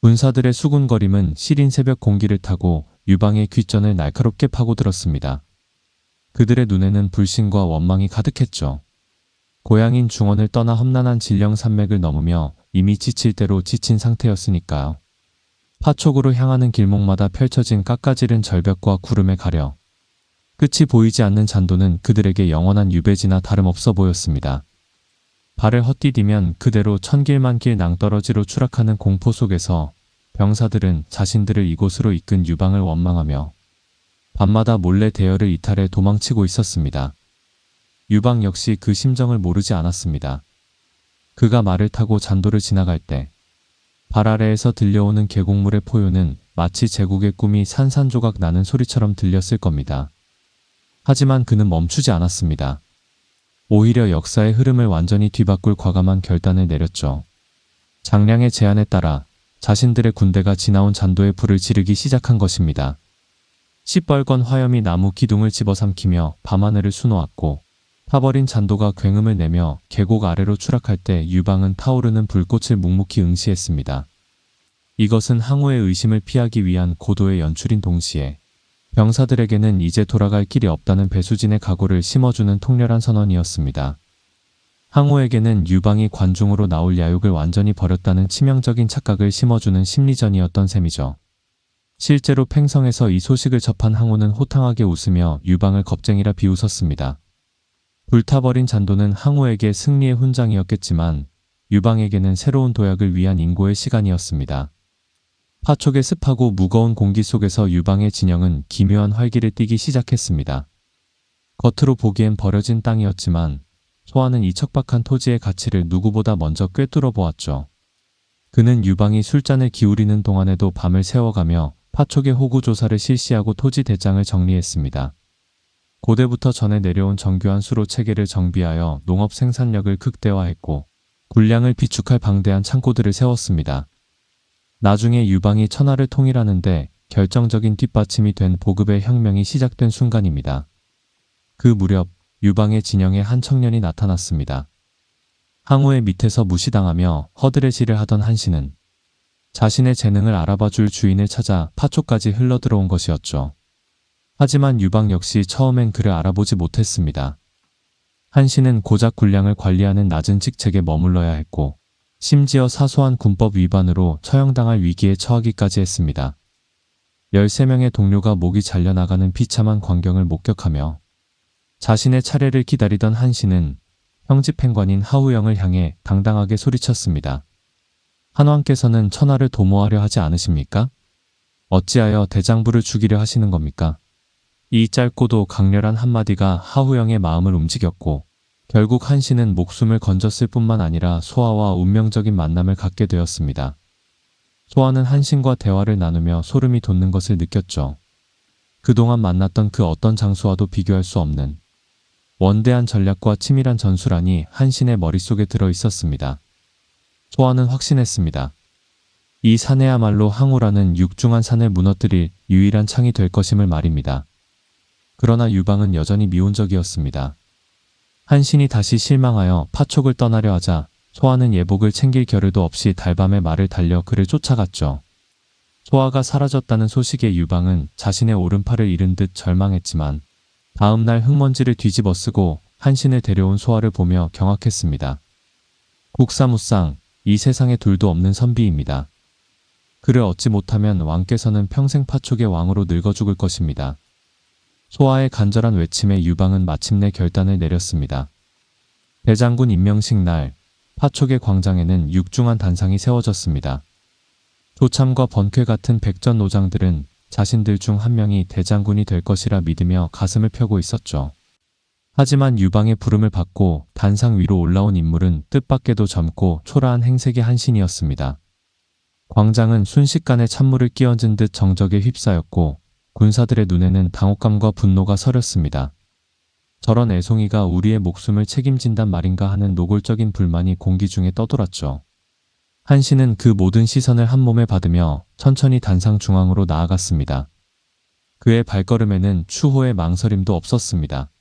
군사들의 수군거림은 시린 새벽 공기를 타고 유방의 귓전을 날카롭게 파고들었습니다. 그들의 눈에는 불신과 원망이 가득했죠. 고향인 중원을 떠나 험난한 진령 산맥을 넘으며 이미 지칠 대로 지친 상태였으니까요. 파촉으로 향하는 길목마다 펼쳐진 깎아지른 절벽과 구름에 가려 끝이 보이지 않는 잔도는 그들에게 영원한 유배지나 다름없어 보였습니다. 발을 헛디디면 그대로 천길만길 낭떠러지로 추락하는 공포 속에서 병사들은 자신들을 이곳으로 이끈 유방을 원망하며 밤마다 몰래 대열을 이탈해 도망치고 있었습니다. 유방 역시 그 심정을 모르지 않았습니다. 그가 말을 타고 잔도를 지나갈 때 발 아래에서 들려오는 계곡물의 포효는 마치 제국의 꿈이 산산조각 나는 소리처럼 들렸을 겁니다. 하지만 그는 멈추지 않았습니다. 오히려 역사의 흐름을 완전히 뒤바꿀 과감한 결단을 내렸죠. 장량의 제안에 따라 자신들의 군대가 지나온 잔도에 불을 지르기 시작한 것입니다. 시뻘건 화염이 나무 기둥을 집어삼키며 밤하늘을 수놓았고 타버린 잔도가 굉음을 내며 계곡 아래로 추락할 때 유방은 타오르는 불꽃을 묵묵히 응시했습니다. 이것은 항우의 의심을 피하기 위한 고도의 연출인 동시에 병사들에게는 이제 돌아갈 길이 없다는 배수진의 각오를 심어주는 통렬한 선언이었습니다. 항우에게는 유방이 관중으로 나올 야욕을 완전히 버렸다는 치명적인 착각을 심어주는 심리전이었던 셈이죠. 실제로 팽성에서 이 소식을 접한 항우는 호탕하게 웃으며 유방을 겁쟁이라 비웃었습니다. 불타버린 잔도는 항우에게 승리의 훈장이었겠지만 유방에게는 새로운 도약을 위한 인고의 시간이었습니다. 파촉의 습하고 무거운 공기 속에서 유방의 진영은 기묘한 활기를 띠기 시작했습니다. 겉으로 보기엔 버려진 땅이었지만 소아는 이 척박한 토지의 가치를 누구보다 먼저 꿰뚫어 보았죠. 그는 유방이 술잔을 기울이는 동안에도 밤을 새워가며 파촉의 호구 조사를 실시하고 토지 대장을 정리했습니다. 고대부터 전해 내려온 정교한 수로 체계를 정비하여 농업 생산력을 극대화했고 군량을 비축할 방대한 창고들을 세웠습니다. 나중에 유방이 천하를 통일하는데 결정적인 뒷받침이 된 보급의 혁명이 시작된 순간입니다. 그 무렵 유방의 진영에 한 청년이 나타났습니다. 항우의 밑에서 무시당하며 허드레질을 하던 한신은 자신의 재능을 알아봐줄 주인을 찾아 파촉까지 흘러들어온 것이었죠. 하지만 유방 역시 처음엔 그를 알아보지 못했습니다. 한신은 고작 군량을 관리하는 낮은 직책에 머물러야 했고 심지어 사소한 군법 위반으로 처형당할 위기에 처하기까지 했습니다. 13명의 동료가 목이 잘려나가는 비참한 광경을 목격하며 자신의 차례를 기다리던 한신은 형집행관인 하우영을 향해 당당하게 소리쳤습니다. 한왕께서는 천하를 도모하려 하지 않으십니까? 어찌하여 대장부를 죽이려 하시는 겁니까? 이 짧고도 강렬한 한마디가 하우영의 마음을 움직였고 결국 한신은 목숨을 건졌을 뿐만 아니라 소아와 운명적인 만남을 갖게 되었습니다. 소아는 한신과 대화를 나누며 소름이 돋는 것을 느꼈죠. 그동안 만났던 그 어떤 장수와도 비교할 수 없는 원대한 전략과 치밀한 전술안이 한신의 머릿속에 들어 있었습니다. 소아는 확신했습니다. 이 산에야말로 항우라는 육중한 산을 무너뜨릴 유일한 창이 될 것임을 말입니다. 그러나 유방은 여전히 미온적이었습니다. 한신이 다시 실망하여 파촉을 떠나려 하자 소아는 예복을 챙길 겨를도 없이 달밤에 말을 달려 그를 쫓아갔죠. 소아가 사라졌다는 소식에 유방은 자신의 오른팔을 잃은 듯 절망했지만 다음 날 흙먼지를 뒤집어 쓰고 한신을 데려온 소아를 보며 경악했습니다. 국사무상, 이 세상에 둘도 없는 선비입니다. 그를 얻지 못하면 왕께서는 평생 파촉의 왕으로 늙어 죽을 것입니다. 소아의 간절한 외침에 유방은 마침내 결단을 내렸습니다. 대장군 임명식 날 파촉의 광장에는 육중한 단상이 세워졌습니다. 조참과 번쾌 같은 백전 노장들은 자신들 중 한 명이 대장군이 될 것이라 믿으며 가슴을 펴고 있었죠. 하지만 유방의 부름을 받고 단상 위로 올라온 인물은 뜻밖에도 젊고 초라한 행색의 한신이었습니다. 광장은 순식간에 찬물을 끼얹은 듯 정적에 휩싸였고 군사들의 눈에는 당혹감과 분노가 서렸습니다. 저런 애송이가 우리의 목숨을 책임진단 말인가 하는 노골적인 불만이 공기 중에 떠돌았죠. 한신은 그 모든 시선을 한 몸에 받으며 천천히 단상 중앙으로 나아갔습니다. 그의 발걸음에는 추호의 망설임도 없었습니다.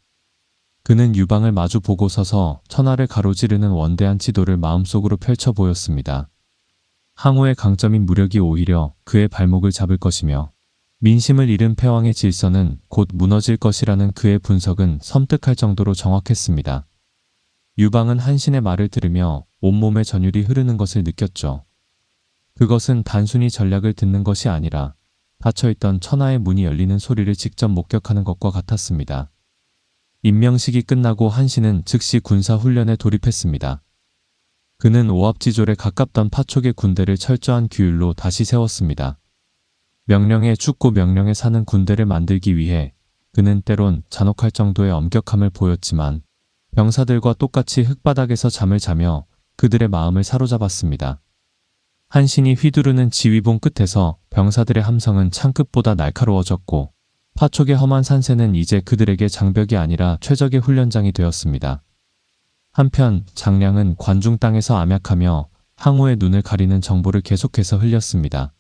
그는 유방을 마주 보고 서서 천하를 가로지르는 원대한 지도를 마음속으로 펼쳐 보였습니다. 항우의 강점인 무력이 오히려 그의 발목을 잡을 것이며 민심을 잃은 패왕의 질서는 곧 무너질 것이라는 그의 분석은 섬뜩할 정도로 정확했습니다. 유방은 한신의 말을 들으며 온몸에 전율이 흐르는 것을 느꼈죠. 그것은 단순히 전략을 듣는 것이 아니라 닫혀있던 천하의 문이 열리는 소리를 직접 목격하는 것과 같았습니다. 임명식이 끝나고 한신은 즉시 군사훈련에 돌입했습니다. 그는 오합지졸에 가깝던 파촉의 군대를 철저한 규율로 다시 세웠습니다. 명령에 죽고 명령에 사는 군대를 만들기 위해 그는 때론 잔혹할 정도의 엄격함을 보였지만 병사들과 똑같이 흙바닥에서 잠을 자며 그들의 마음을 사로잡았습니다. 한신이 휘두르는 지휘봉 끝에서 병사들의 함성은 창끝보다 날카로워졌고 파촉의 험한 산세는 이제 그들에게 장벽이 아니라 최적의 훈련장이 되었습니다. 한편 장량은 관중 땅에서 암약하며 항우의 눈을 가리는 정보를 계속해서 흘렸습니다.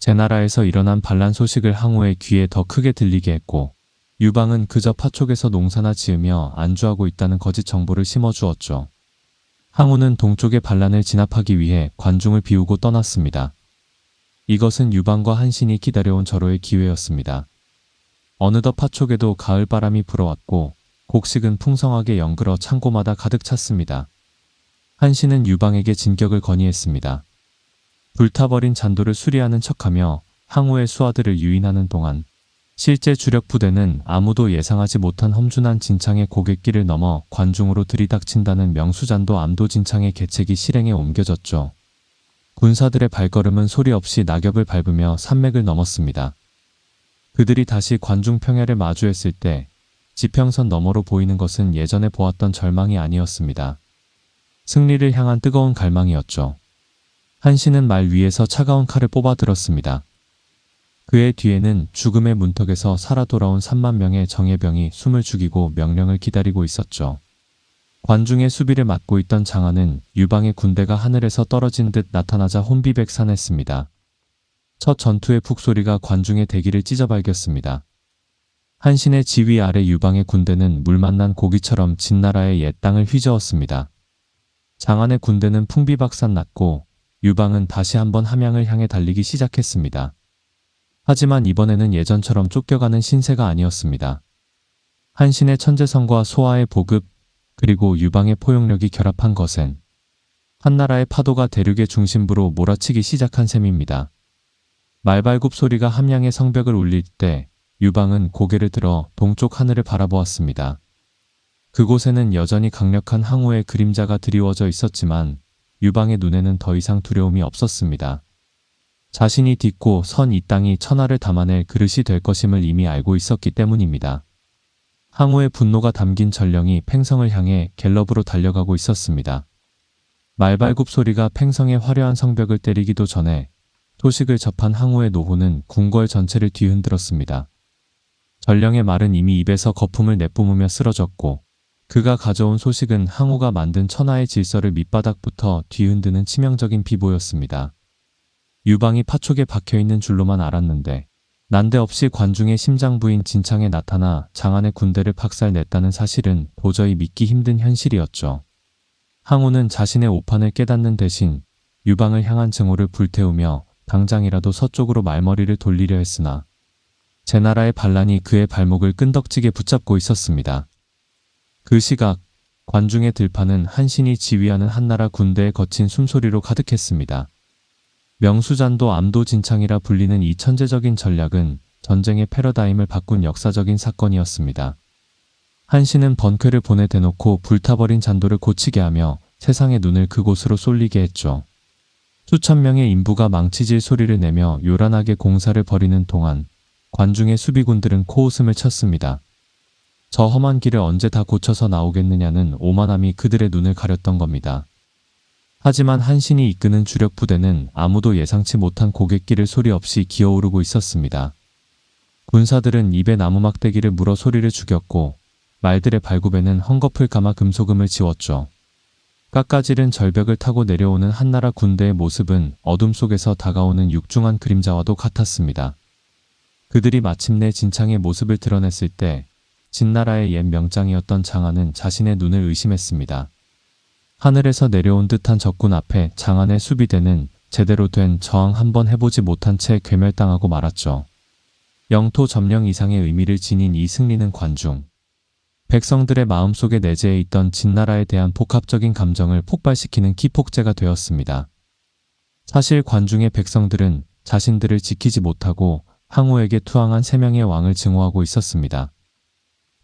제나라에서 일어난 반란 소식을 항우의 귀에 더 크게 들리게 했고 유방은 그저 파촉에서 농사나 지으며 안주하고 있다는 거짓 정보를 심어주었죠. 항우는 동쪽의 반란을 진압하기 위해 관중을 비우고 떠났습니다. 이것은 유방과 한신이 기다려온 절호의 기회였습니다. 어느덧 파촉에도 가을바람이 불어왔고 곡식은 풍성하게 연그러 창고마다 가득 찼습니다. 한신은 유방에게 진격을 건의했습니다. 불타버린 잔도를 수리하는 척하며 항우의 수하들을 유인하는 동안 실제 주력 부대는 아무도 예상하지 못한 험준한 진창의 고갯길을 넘어 관중으로 들이닥친다는 명수잔도 암도 진창의 계책이 실행에 옮겨졌죠. 군사들의 발걸음은 소리 없이 낙엽을 밟으며 산맥을 넘었습니다. 그들이 다시 관중 평야를 마주했을 때 지평선 너머로 보이는 것은 예전에 보았던 절망이 아니었습니다. 승리를 향한 뜨거운 갈망이었죠. 한신은 말 위에서 차가운 칼을 뽑아 들었습니다. 그의 뒤에는 죽음의 문턱에서 살아 돌아온 3만 명의 정예병이 숨을 죽이고 명령을 기다리고 있었죠. 관중의 수비를 맡고 있던 장하는 유방의 군대가 하늘에서 떨어진 듯 나타나자 혼비백산했습니다. 첫 전투의 북소리가 관중의 대기를 찢어발겼습니다. 한신의 지휘 아래 유방의 군대는 물 만난 고기처럼 진나라의 옛 땅을 휘저었습니다. 장안의 군대는 풍비박산 났고 유방은 다시 한번 함양을 향해 달리기 시작했습니다. 하지만 이번에는 예전처럼 쫓겨가는 신세가 아니었습니다. 한신의 천재성과 소아의 보급, 그리고 유방의 포용력이 결합한 것엔 한나라의 파도가 대륙의 중심부로 몰아치기 시작한 셈입니다. 말발굽 소리가 함양의 성벽을 울릴 때 유방은 고개를 들어 동쪽 하늘을 바라보았습니다. 그곳에는 여전히 강력한 항우의 그림자가 드리워져 있었지만 유방의 눈에는 더 이상 두려움이 없었습니다. 자신이 딛고 선 이 땅이 천하를 담아낼 그릇이 될 것임을 이미 알고 있었기 때문입니다. 항우의 분노가 담긴 전령이 팽성을 향해 갤럽으로 달려가고 있었습니다. 말발굽 소리가 팽성의 화려한 성벽을 때리기도 전에 소식을 접한 항우의 노호는 궁궐 전체를 뒤흔들었습니다. 전령의 말은 이미 입에서 거품을 내뿜으며 쓰러졌고 그가 가져온 소식은 항우가 만든 천하의 질서를 밑바닥부터 뒤흔드는 치명적인 비보였습니다. 유방이 파촉에 박혀있는 줄로만 알았는데 난데없이 관중의 심장부인 진창에 나타나 장안의 군대를 박살냈다는 사실은 도저히 믿기 힘든 현실이었죠. 항우는 자신의 오판을 깨닫는 대신 유방을 향한 증오를 불태우며 당장이라도 서쪽으로 말머리를 돌리려 했으나 제나라의 반란이 그의 발목을 끈덕지게 붙잡고 있었습니다. 그 시각 관중의 들판은 한신이 지휘하는 한나라 군대의 거친 숨소리로 가득했습니다. 명수잔도 암도 진창이라 불리는 이 천재적인 전략은 전쟁의 패러다임을 바꾼 역사적인 사건이었습니다. 한신은 번쾌를 보내 대놓고 불타버린 잔도를 고치게 하며 세상의 눈을 그곳으로 쏠리게 했죠. 수천 명의 인부가 망치질 소리를 내며 요란하게 공사를 벌이는 동안 관중의 수비군들은 코웃음을 쳤습니다. 저 험한 길을 언제 다 고쳐서 나오겠느냐는 오만함이 그들의 눈을 가렸던 겁니다. 하지만 한신이 이끄는 주력 부대는 아무도 예상치 못한 고갯길을 소리 없이 기어오르고 있었습니다. 군사들은 입에 나무 막대기를 물어 소리를 죽였고 말들의 발굽에는 헝겊을 감아 금소금을 지웠죠. 깎아지른 절벽을 타고 내려오는 한나라 군대의 모습은 어둠 속에서 다가오는 육중한 그림자와도 같았습니다. 그들이 마침내 진창의 모습을 드러냈을 때 진나라의 옛 명장이었던 장안은 자신의 눈을 의심했습니다. 하늘에서 내려온 듯한 적군 앞에 장안의 수비대는 제대로 된 저항 한번 해보지 못한 채 괴멸당하고 말았죠. 영토 점령 이상의 의미를 지닌 이 승리는 관중, 백성들의 마음속에 내재해 있던 진나라에 대한 복합적인 감정을 폭발시키는 기폭제가 되었습니다. 사실 관중의 백성들은 자신들을 지키지 못하고 항우에게 투항한 3명의 왕을 증오하고 있었습니다.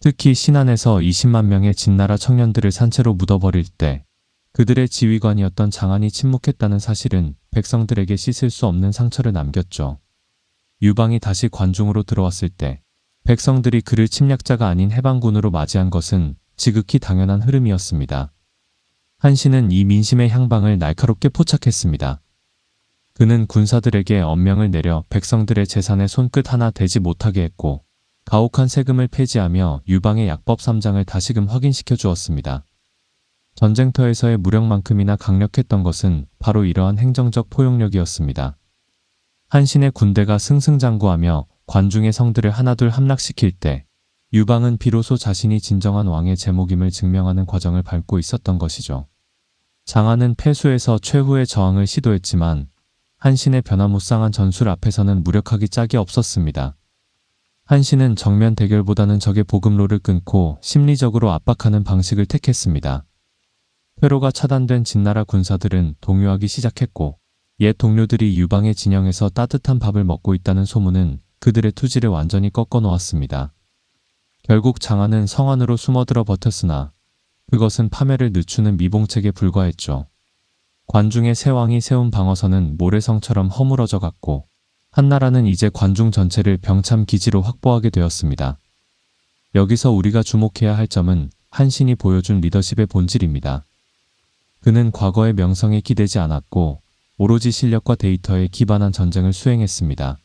특히 신안에서 20만 명의 진나라 청년들을 산채로 묻어버릴 때 그들의 지휘관이었던 장안이 침묵했다는 사실은 백성들에게 씻을 수 없는 상처를 남겼죠. 유방이 다시 관중으로 들어왔을 때 백성들이 그를 침략자가 아닌 해방군으로 맞이한 것은 지극히 당연한 흐름이었습니다. 한신은 이 민심의 향방을 날카롭게 포착했습니다. 그는 군사들에게 엄명을 내려 백성들의 재산에 손끝 하나 대지 못하게 했고 가혹한 세금을 폐지하며 유방의 약법 3장을 다시금 확인시켜 주었습니다. 전쟁터에서의 무력만큼이나 강력했던 것은 바로 이러한 행정적 포용력이었습니다. 한신의 군대가 승승장구하며 관중의 성들을 하나둘 함락시킬 때 유방은 비로소 자신이 진정한 왕의 제목임을 증명하는 과정을 밟고 있었던 것이죠. 장안은 패수에서 최후의 저항을 시도했지만 한신의 변화무쌍한 전술 앞에서는 무력하기 짝이 없었습니다. 한신은 정면 대결보다는 적의 보급로를 끊고 심리적으로 압박하는 방식을 택했습니다. 회로가 차단된 진나라 군사들은 동요하기 시작했고 옛 동료들이 유방의 진영에서 따뜻한 밥을 먹고 있다는 소문은 그들의 투지를 완전히 꺾어 놓았습니다. 결국 장안은 성 안으로 숨어들어 버텼으나 그것은 파멸을 늦추는 미봉책에 불과했죠. 관중의 새 왕이 세운 방어선은 모래성처럼 허물어져 갔고 한나라는 이제 관중 전체를 병참 기지로 확보하게 되었습니다. 여기서 우리가 주목해야 할 점은 한신이 보여준 리더십의 본질입니다. 그는 과거의 명성에 기대지 않았고 오로지 실력과 데이터에 기반한 전쟁을 수행했습니다.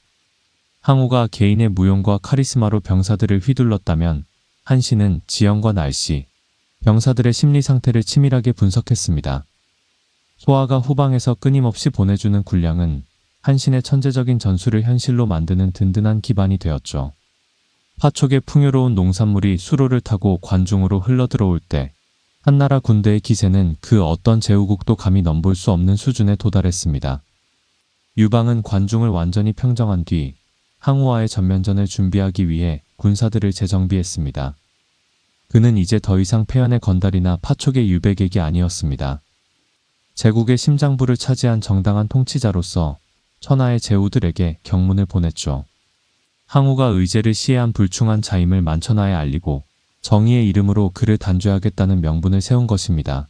항우가 개인의 무용과 카리스마로 병사들을 휘둘렀다면 한신은 지형과 날씨, 병사들의 심리 상태를 치밀하게 분석했습니다. 소아가 후방에서 끊임없이 보내주는 군량은 한신의 천재적인 전술을 현실로 만드는 든든한 기반이 되었죠. 파촉의 풍요로운 농산물이 수로를 타고 관중으로 흘러들어올 때 한나라 군대의 기세는 그 어떤 제후국도 감히 넘볼 수 없는 수준에 도달했습니다. 유방은 관중을 완전히 평정한 뒤 항우와의 전면전을 준비하기 위해 군사들을 재정비했습니다. 그는 이제 더 이상 패연의 건달이나 파촉의 유배객이 아니었습니다. 제국의 심장부를 차지한 정당한 통치자로서 천하의 제후들에게 경문을 보냈죠. 항우가 의제를 시해한 불충한 자임을 만천하에 알리고 정의의 이름으로 그를 단죄하겠다는 명분을 세운 것입니다.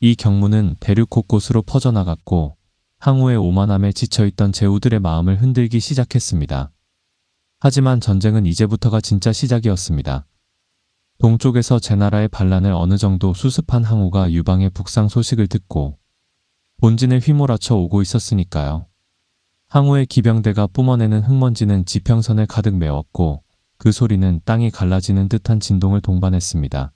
이 경문은 대륙 곳곳으로 퍼져나갔고 항우의 오만함에 지쳐있던 제후들의 마음을 흔들기 시작했습니다. 하지만 전쟁은 이제부터가 진짜 시작이었습니다. 동쪽에서 제나라의 반란을 어느 정도 수습한 항우가 유방의 북상 소식을 듣고 본진을 휘몰아쳐 오고 있었으니까요. 항우의 기병대가 뿜어내는 흙먼지는 지평선을 가득 메웠고 그 소리는 땅이 갈라지는 듯한 진동을 동반했습니다.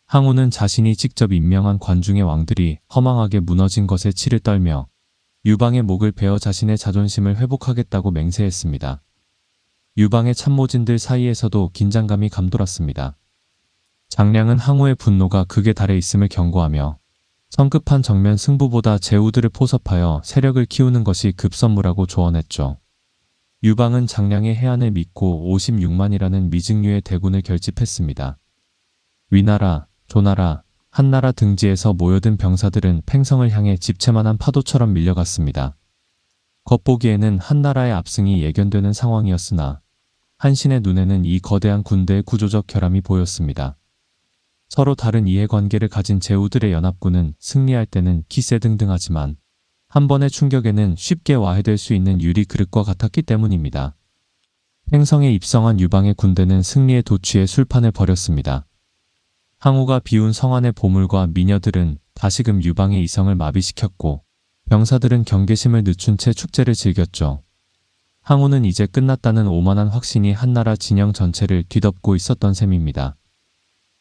항우는 자신이 직접 임명한 관중의 왕들이 허망하게 무너진 것에 치를 떨며 유방의 목을 베어 자신의 자존심을 회복하겠다고 맹세했습니다. 유방의 참모진들 사이에서도 긴장감이 감돌았습니다. 장량은 항우의 분노가 극에 달해 있음을 경고하며 성급한 정면 승부보다 제후들을 포섭하여 세력을 키우는 것이 급선무라고 조언했죠. 유방은 장량의 해안을 믿고 56만이라는 미증류의 대군을 결집했습니다. 위나라, 조나라, 한나라 등지에서 모여든 병사들은 팽성을 향해 집채만한 파도처럼 밀려갔습니다. 겉보기에는 한나라의 압승이 예견되는 상황이었으나 한신의 눈에는 이 거대한 군대의 구조적 결함이 보였습니다. 서로 다른 이해관계를 가진 제후들의 연합군은 승리할 때는 기세등등하지만 한 번의 충격에는 쉽게 와해될 수 있는 유리 그릇과 같았기 때문입니다. 팽성에 입성한 유방의 군대는 승리의 도취에 술판을 벌였습니다. 항우가 비운 성안의 보물과 미녀들은 다시금 유방의 이성을 마비시켰고 병사들은 경계심을 늦춘 채 축제를 즐겼죠. 항우는 이제 끝났다는 오만한 확신이 한나라 진영 전체를 뒤덮고 있었던 셈입니다.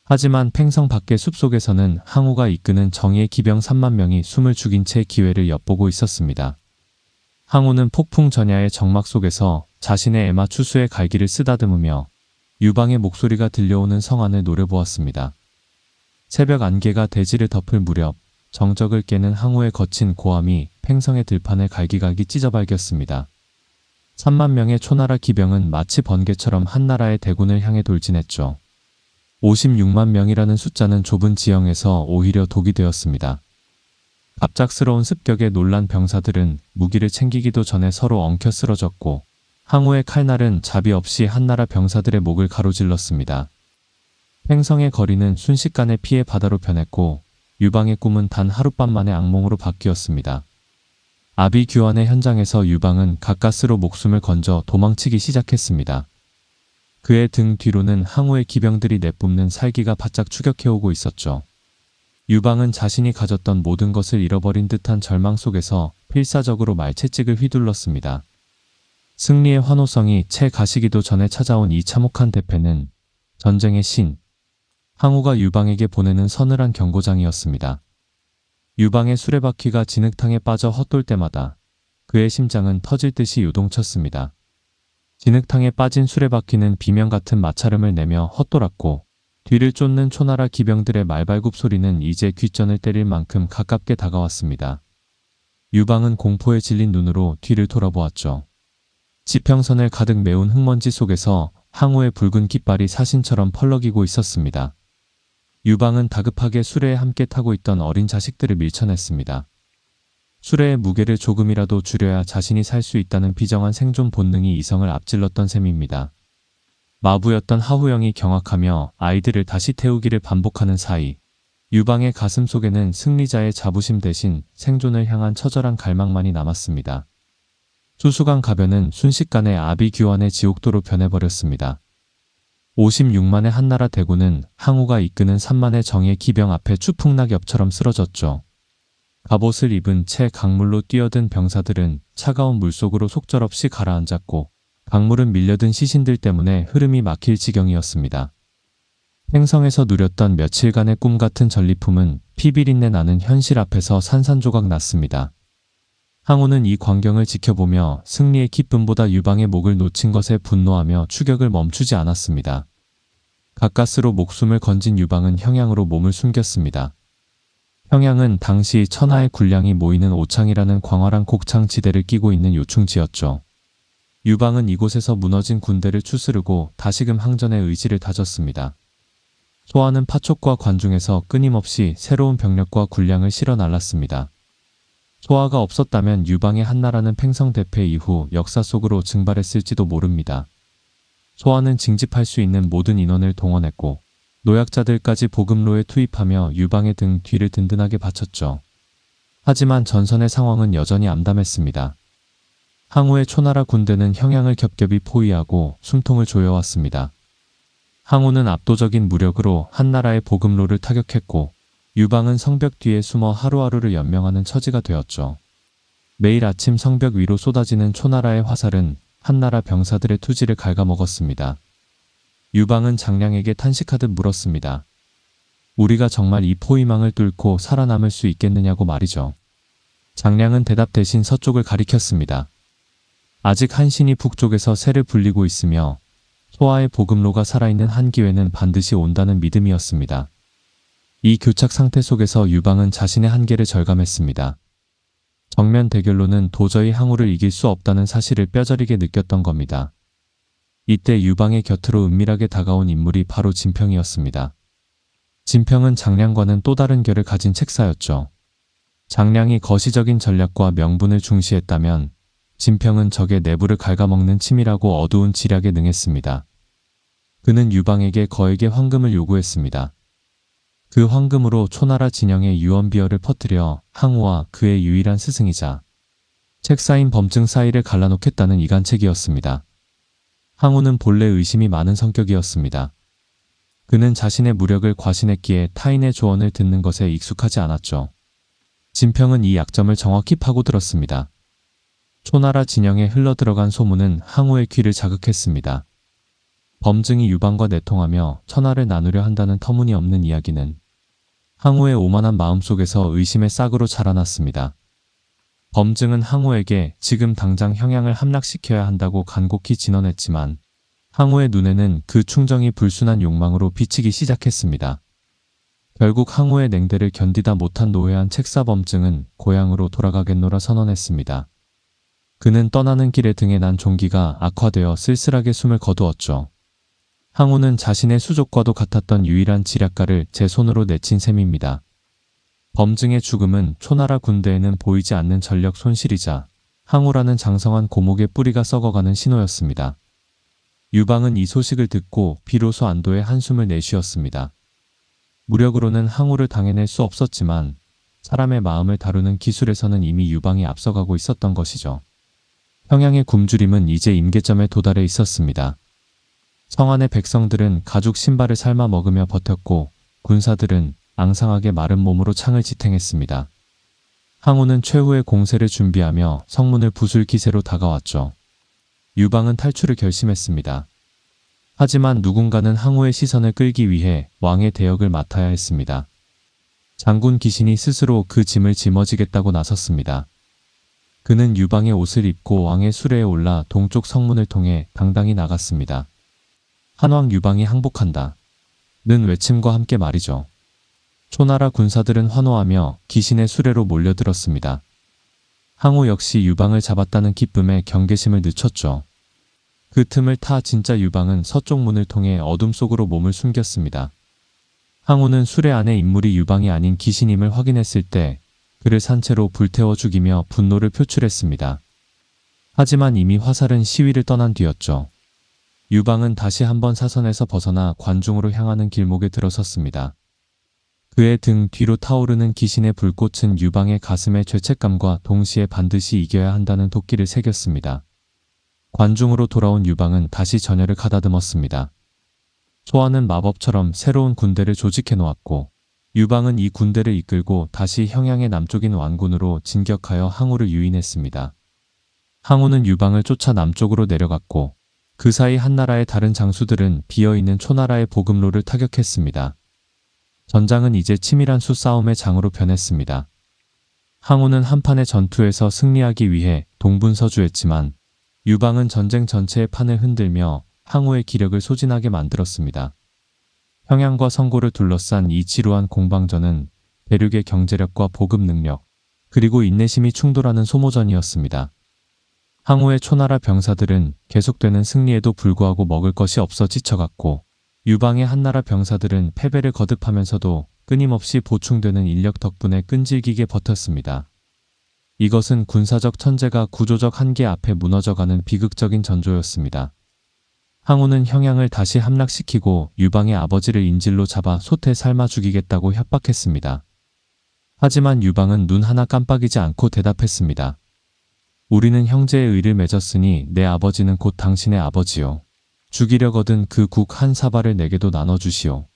하지만 팽성 밖의 숲속에서는 항우가 이끄는 정의의 기병 3만 명이 숨을 죽인 채 기회를 엿보고 있었습니다. 항우는 폭풍 전야의 정막 속에서 자신의 애마 추수의 갈기를 쓰다듬으며 유방의 목소리가 들려오는 성안을 노려보았습니다. 새벽 안개가 대지를 덮을 무렵 정적을 깨는 항우의 거친 고함이 팽성의 들판을 갈기갈기 찢어발겼습니다. 3만 명의 초나라 기병은 마치 번개처럼 한나라의 대군을 향해 돌진했죠. 56만 명이라는 숫자는 좁은 지형에서 오히려 독이 되었습니다. 갑작스러운 습격에 놀란 병사들은 무기를 챙기기도 전에 서로 엉켜 쓰러졌고 항우의 칼날은 자비 없이 한나라 병사들의 목을 가로질렀습니다. 팽성의 거리는 순식간에 피의 바다로 변했고 유방의 꿈은 단 하룻밤 만에 악몽으로 바뀌었습니다. 아비규환의 현장에서 유방은 가까스로 목숨을 건져 도망치기 시작했습니다. 그의 등 뒤로는 항우의 기병들이 내뿜는 살기가 바짝 추격해오고 있었죠. 유방은 자신이 가졌던 모든 것을 잃어버린 듯한 절망 속에서 필사적으로 말채찍을 휘둘렀습니다. 승리의 환호성이 채 가시기도 전에 찾아온 이 참혹한 대패는 전쟁의 신, 항우가 유방에게 보내는 서늘한 경고장이었습니다. 유방의 수레바퀴가 진흙탕에 빠져 헛돌 때마다 그의 심장은 터질 듯이 요동쳤습니다. 진흙탕에 빠진 수레바퀴는 비명 같은 마찰음을 내며 헛돌았고 뒤를 쫓는 초나라 기병들의 말발굽 소리는 이제 귓전을 때릴 만큼 가깝게 다가왔습니다. 유방은 공포에 질린 눈으로 뒤를 돌아보았죠. 지평선을 가득 메운 흙먼지 속에서 항우의 붉은 깃발이 사신처럼 펄럭이고 있었습니다. 유방은 다급하게 수레에 함께 타고 있던 어린 자식들을 밀쳐냈습니다. 수레의 무게를 조금이라도 줄여야 자신이 살 수 있다는 비정한 생존 본능이 이성을 앞질렀던 셈입니다. 마부였던 하후영이 경악하며 아이들을 다시 태우기를 반복하는 사이 유방의 가슴 속에는 승리자의 자부심 대신 생존을 향한 처절한 갈망만이 남았습니다. 수수강 가변은 순식간에 아비규환의 지옥도로 변해버렸습니다. 56만의 한나라 대군은 항우가 이끄는 3만의 정예 기병 앞에 추풍낙엽처럼 쓰러졌죠. 갑옷을 입은 채 강물로 뛰어든 병사들은 차가운 물속으로 속절없이 가라앉았고 강물은 밀려든 시신들 때문에 흐름이 막힐 지경이었습니다. 팽성에서 누렸던 며칠간의 꿈 같은 전리품은 피비린내 나는 현실 앞에서 산산조각 났습니다. 항우는 이 광경을 지켜보며 승리의 기쁨보다 유방의 목을 놓친 것에 분노하며 추격을 멈추지 않았습니다. 가까스로 목숨을 건진 유방은 형양으로 몸을 숨겼습니다. 형양은 당시 천하의 군량이 모이는 오창이라는 광활한 곡창지대를 끼고 있는 요충지였죠. 유방은 이곳에서 무너진 군대를 추스르고 다시금 항전의 의지를 다졌습니다. 소아는 파촉과 관중에서 끊임없이 새로운 병력과 군량을 실어 날랐습니다. 소아가 없었다면 유방의 한나라는 팽성 대패 이후 역사 속으로 증발했을지도 모릅니다. 소아는 징집할 수 있는 모든 인원을 동원했고 노약자들까지 보급로에 투입하며 유방의 등 뒤를 든든하게 받쳤죠. 하지만 전선의 상황은 여전히 암담했습니다. 항우의 초나라 군대는 형양을 겹겹이 포위하고 숨통을 조여왔습니다. 항우는 압도적인 무력으로 한나라의 보급로를 타격했고 유방은 성벽 뒤에 숨어 하루하루를 연명하는 처지가 되었죠. 매일 아침 성벽 위로 쏟아지는 초나라의 화살은 한나라 병사들의 투지를 갉아먹었습니다. 유방은 장량에게 탄식하듯 물었습니다. 우리가 정말 이 포위망을 뚫고 살아남을 수 있겠느냐고 말이죠. 장량은 대답 대신 서쪽을 가리켰습니다. 아직 한신이 북쪽에서 새를 불리고 있으며 소아의 보급로가 살아있는 한 기회는 반드시 온다는 믿음이었습니다. 이 교착 상태 속에서 유방은 자신의 한계를 절감했습니다. 정면 대결로는 도저히 항우를 이길 수 없다는 사실을 뼈저리게 느꼈던 겁니다. 이때 유방의 곁으로 은밀하게 다가온 인물이 바로 진평이었습니다. 진평은 장량과는 또 다른 결을 가진 책사였죠. 장량이 거시적인 전략과 명분을 중시했다면 진평은 적의 내부를 갉아먹는 치밀하고 어두운 지략에 능했습니다. 그는 유방에게 거액의 황금을 요구했습니다. 그 황금으로 초나라 진영의 유언비어를 퍼뜨려 항우와 그의 유일한 스승이자 책사인 범증 사이를 갈라놓겠다는 이간책이었습니다. 항우는 본래 의심이 많은 성격이었습니다. 그는 자신의 무력을 과신했기에 타인의 조언을 듣는 것에 익숙하지 않았죠. 진평은 이 약점을 정확히 파고들었습니다. 초나라 진영에 흘러들어간 소문은 항우의 귀를 자극했습니다. 범증이 유방과 내통하며 천하를 나누려 한다는 터무니없는 이야기는 항우의 오만한 마음속에서 의심의 싹으로 자라났습니다. 범증은 항우에게 지금 당장 형양을 함락시켜야 한다고 간곡히 진언했지만 항우의 눈에는 그 충정이 불순한 욕망으로 비치기 시작했습니다. 결국 항우의 냉대를 견디다 못한 노회한 책사범증은 고향으로 돌아가겠노라 선언했습니다. 그는 떠나는 길에 등에 난 종기가 악화되어 쓸쓸하게 숨을 거두었죠. 항우는 자신의 수족과도 같았던 유일한 지략가를 제 손으로 내친 셈입니다. 범증의 죽음은 초나라 군대에는 보이지 않는 전력 손실이자 항우라는 장성한 고목의 뿌리가 썩어가는 신호였습니다. 유방은 이 소식을 듣고 비로소 안도의 한숨을 내쉬었습니다. 무력으로는 항우를 당해낼 수 없었지만 사람의 마음을 다루는 기술에서는 이미 유방이 앞서가고 있었던 것이죠. 평양의 굶주림은 이제 임계점에 도달해 있었습니다. 성안의 백성들은 가죽 신발을 삶아 먹으며 버텼고 군사들은 앙상하게 마른 몸으로 창을 지탱했습니다. 항우는 최후의 공세를 준비하며 성문을 부술 기세로 다가왔죠. 유방은 탈출을 결심했습니다. 하지만 누군가는 항우의 시선을 끌기 위해 왕의 대역을 맡아야 했습니다. 장군 기신이 스스로 그 짐을 짊어지겠다고 나섰습니다. 그는 유방의 옷을 입고 왕의 수레에 올라 동쪽 성문을 통해 당당히 나갔습니다. 한왕 유방이 항복한다. 는 외침과 함께 말이죠. 초나라 군사들은 환호하며 기신의 수레로 몰려들었습니다. 항우 역시 유방을 잡았다는 기쁨에 경계심을 늦췄죠. 그 틈을 타 진짜 유방은 서쪽 문을 통해 어둠 속으로 몸을 숨겼습니다. 항우는 수레 안에 인물이 유방이 아닌 기신임을 확인했을 때 그를 산채로 불태워 죽이며 분노를 표출했습니다. 하지만 이미 화살은 시위를 떠난 뒤였죠. 유방은 다시 한번 사선에서 벗어나 관중으로 향하는 길목에 들어섰습니다. 그의 등 뒤로 타오르는 기신의 불꽃은 유방의 가슴에 죄책감과 동시에 반드시 이겨야 한다는 도끼를 새겼습니다. 관중으로 돌아온 유방은 다시 전열을 가다듬었습니다. 소아는 마법처럼 새로운 군대를 조직해 놓았고 유방은 이 군대를 이끌고 다시 형양의 남쪽인 완군으로 진격하여 항우를 유인했습니다. 항우는 유방을 쫓아 남쪽으로 내려갔고 그 사이 한나라의 다른 장수들은 비어있는 초나라의 보급로를 타격했습니다. 전장은 이제 치밀한 수싸움의 장으로 변했습니다. 항우는 한판의 전투에서 승리하기 위해 동분서주했지만 유방은 전쟁 전체의 판을 흔들며 항우의 기력을 소진하게 만들었습니다. 평양과 성고를 둘러싼 이 지루한 공방전은 대륙의 경제력과 보급 능력, 그리고 인내심이 충돌하는 소모전이었습니다. 항우의 초나라 병사들은 계속되는 승리에도 불구하고 먹을 것이 없어 지쳐갔고 유방의 한나라 병사들은 패배를 거듭하면서도 끊임없이 보충되는 인력 덕분에 끈질기게 버텼습니다. 이것은 군사적 천재가 구조적 한계 앞에 무너져가는 비극적인 전조였습니다. 항우는 형양을 다시 함락시키고 유방의 아버지를 인질로 잡아 솥에 삶아 죽이겠다고 협박했습니다. 하지만 유방은 눈 하나 깜빡이지 않고 대답했습니다. 우리는 형제의 의를 맺었으니 내 아버지는 곧 당신의 아버지요. 죽이려거든 그 국 한 사발을 내게도 나눠주시오.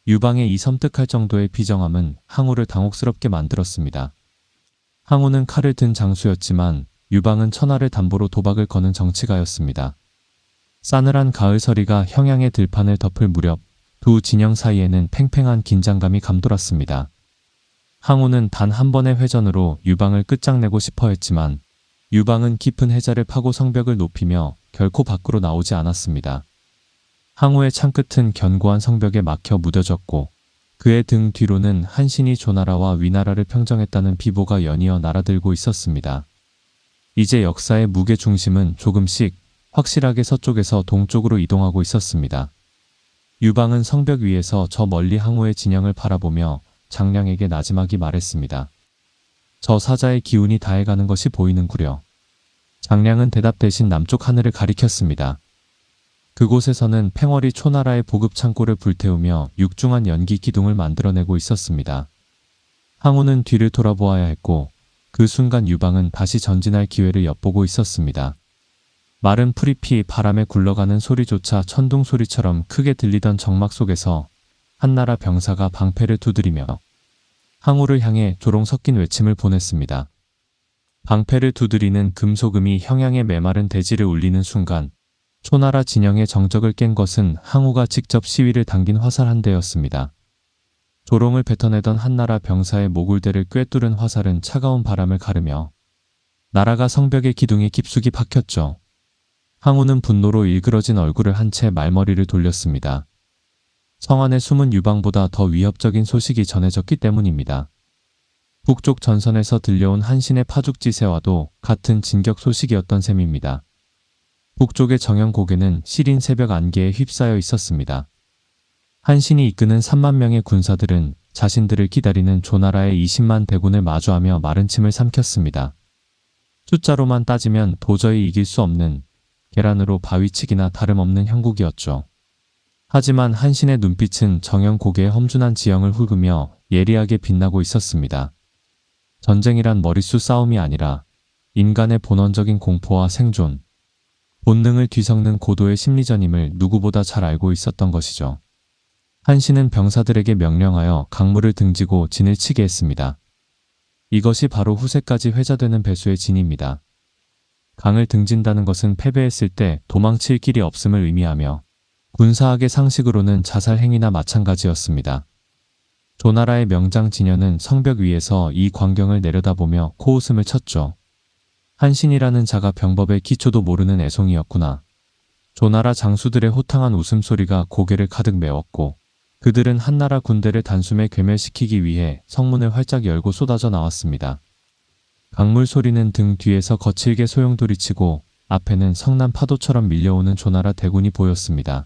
유방의 이 섬뜩할 정도의 비정함은 항우를 당혹스럽게 만들었습니다. 항우는 칼을 든 장수였지만 유방은 천하를 담보로 도박을 거는 정치가였습니다. 싸늘한 가을서리가 형양의 들판을 덮을 무렵 두 진영 사이에는 팽팽한 긴장감이 감돌았습니다. 항우는 단 한 번의 회전으로 유방을 끝장내고 싶어 했지만 유방은 깊은 해자를 파고 성벽을 높이며 결코 밖으로 나오지 않았습니다. 항우의 창끝은 견고한 성벽에 막혀 무뎌졌고 그의 등 뒤로는 한신이 조나라와 위나라를 평정했다는 비보가 연이어 날아들고 있었습니다. 이제 역사의 무게 중심은 조금씩 확실하게 서쪽에서 동쪽으로 이동하고 있었습니다. 유방은 성벽 위에서 저 멀리 항우의 진영을 바라보며 장량에게 나지막이 말했습니다. 저 사자의 기운이 다해가는 것이 보이는구려. 장량은 대답 대신 남쪽 하늘을 가리켰습니다. 그곳에서는 팽월이 초나라의 보급 창고를 불태우며 육중한 연기 기둥을 만들어내고 있었습니다. 항우는 뒤를 돌아보아야 했고 그 순간 유방은 다시 전진할 기회를 엿보고 있었습니다. 마른 풀잎이 바람에 굴러가는 소리조차 천둥 소리처럼 크게 들리던 정막 속에서 한나라 병사가 방패를 두드리며 항우를 향해 조롱 섞인 외침을 보냈습니다. 방패를 두드리는 금소금이 형양의 메마른 대지를 울리는 순간 초나라 진영의 정적을 깬 것은 항우가 직접 시위를 당긴 화살 한 대였습니다. 조롱을 뱉어내던 한나라 병사의 모굴대를 꿰뚫은 화살은 차가운 바람을 가르며 나라가 성벽의 기둥에 깊숙이 박혔죠. 항우는 분노로 일그러진 얼굴을 한 채 말머리를 돌렸습니다. 성 안의 숨은 유방보다 더 위협적인 소식이 전해졌기 때문입니다. 북쪽 전선에서 들려온 한신의 파죽지세와도 같은 진격 소식이었던 셈입니다. 북쪽의 정형곡에는 시린 새벽 안개에 휩싸여 있었습니다. 한신이 이끄는 3만 명의 군사들은 자신들을 기다리는 조나라의 20만 대군을 마주하며 마른 침을 삼켰습니다. 숫자로만 따지면 도저히 이길 수 없는 계란으로 바위치기나 다름없는 형국이었죠. 하지만 한신의 눈빛은 정형고개의 험준한 지형을 훑으며 예리하게 빛나고 있었습니다. 전쟁이란 머릿수 싸움이 아니라 인간의 본원적인 공포와 생존, 본능을 뒤섞는 고도의 심리전임을 누구보다 잘 알고 있었던 것이죠. 한신은 병사들에게 명령하여 강물을 등지고 진을 치게 했습니다. 이것이 바로 후세까지 회자되는 배수의 진입니다. 강을 등진다는 것은 패배했을 때 도망칠 길이 없음을 의미하며 군사학의 상식으로는 자살 행위나 마찬가지였습니다. 조나라의 명장 진현은 성벽 위에서 이 광경을 내려다보며 코웃음을 쳤죠. 한신이라는 자가 병법의 기초도 모르는 애송이였구나. 조나라 장수들의 호탕한 웃음소리가 고개를 가득 메웠고 그들은 한나라 군대를 단숨에 괴멸시키기 위해 성문을 활짝 열고 쏟아져 나왔습니다. 강물 소리는 등 뒤에서 거칠게 소용돌이치고 앞에는 성난 파도처럼 밀려오는 조나라 대군이 보였습니다.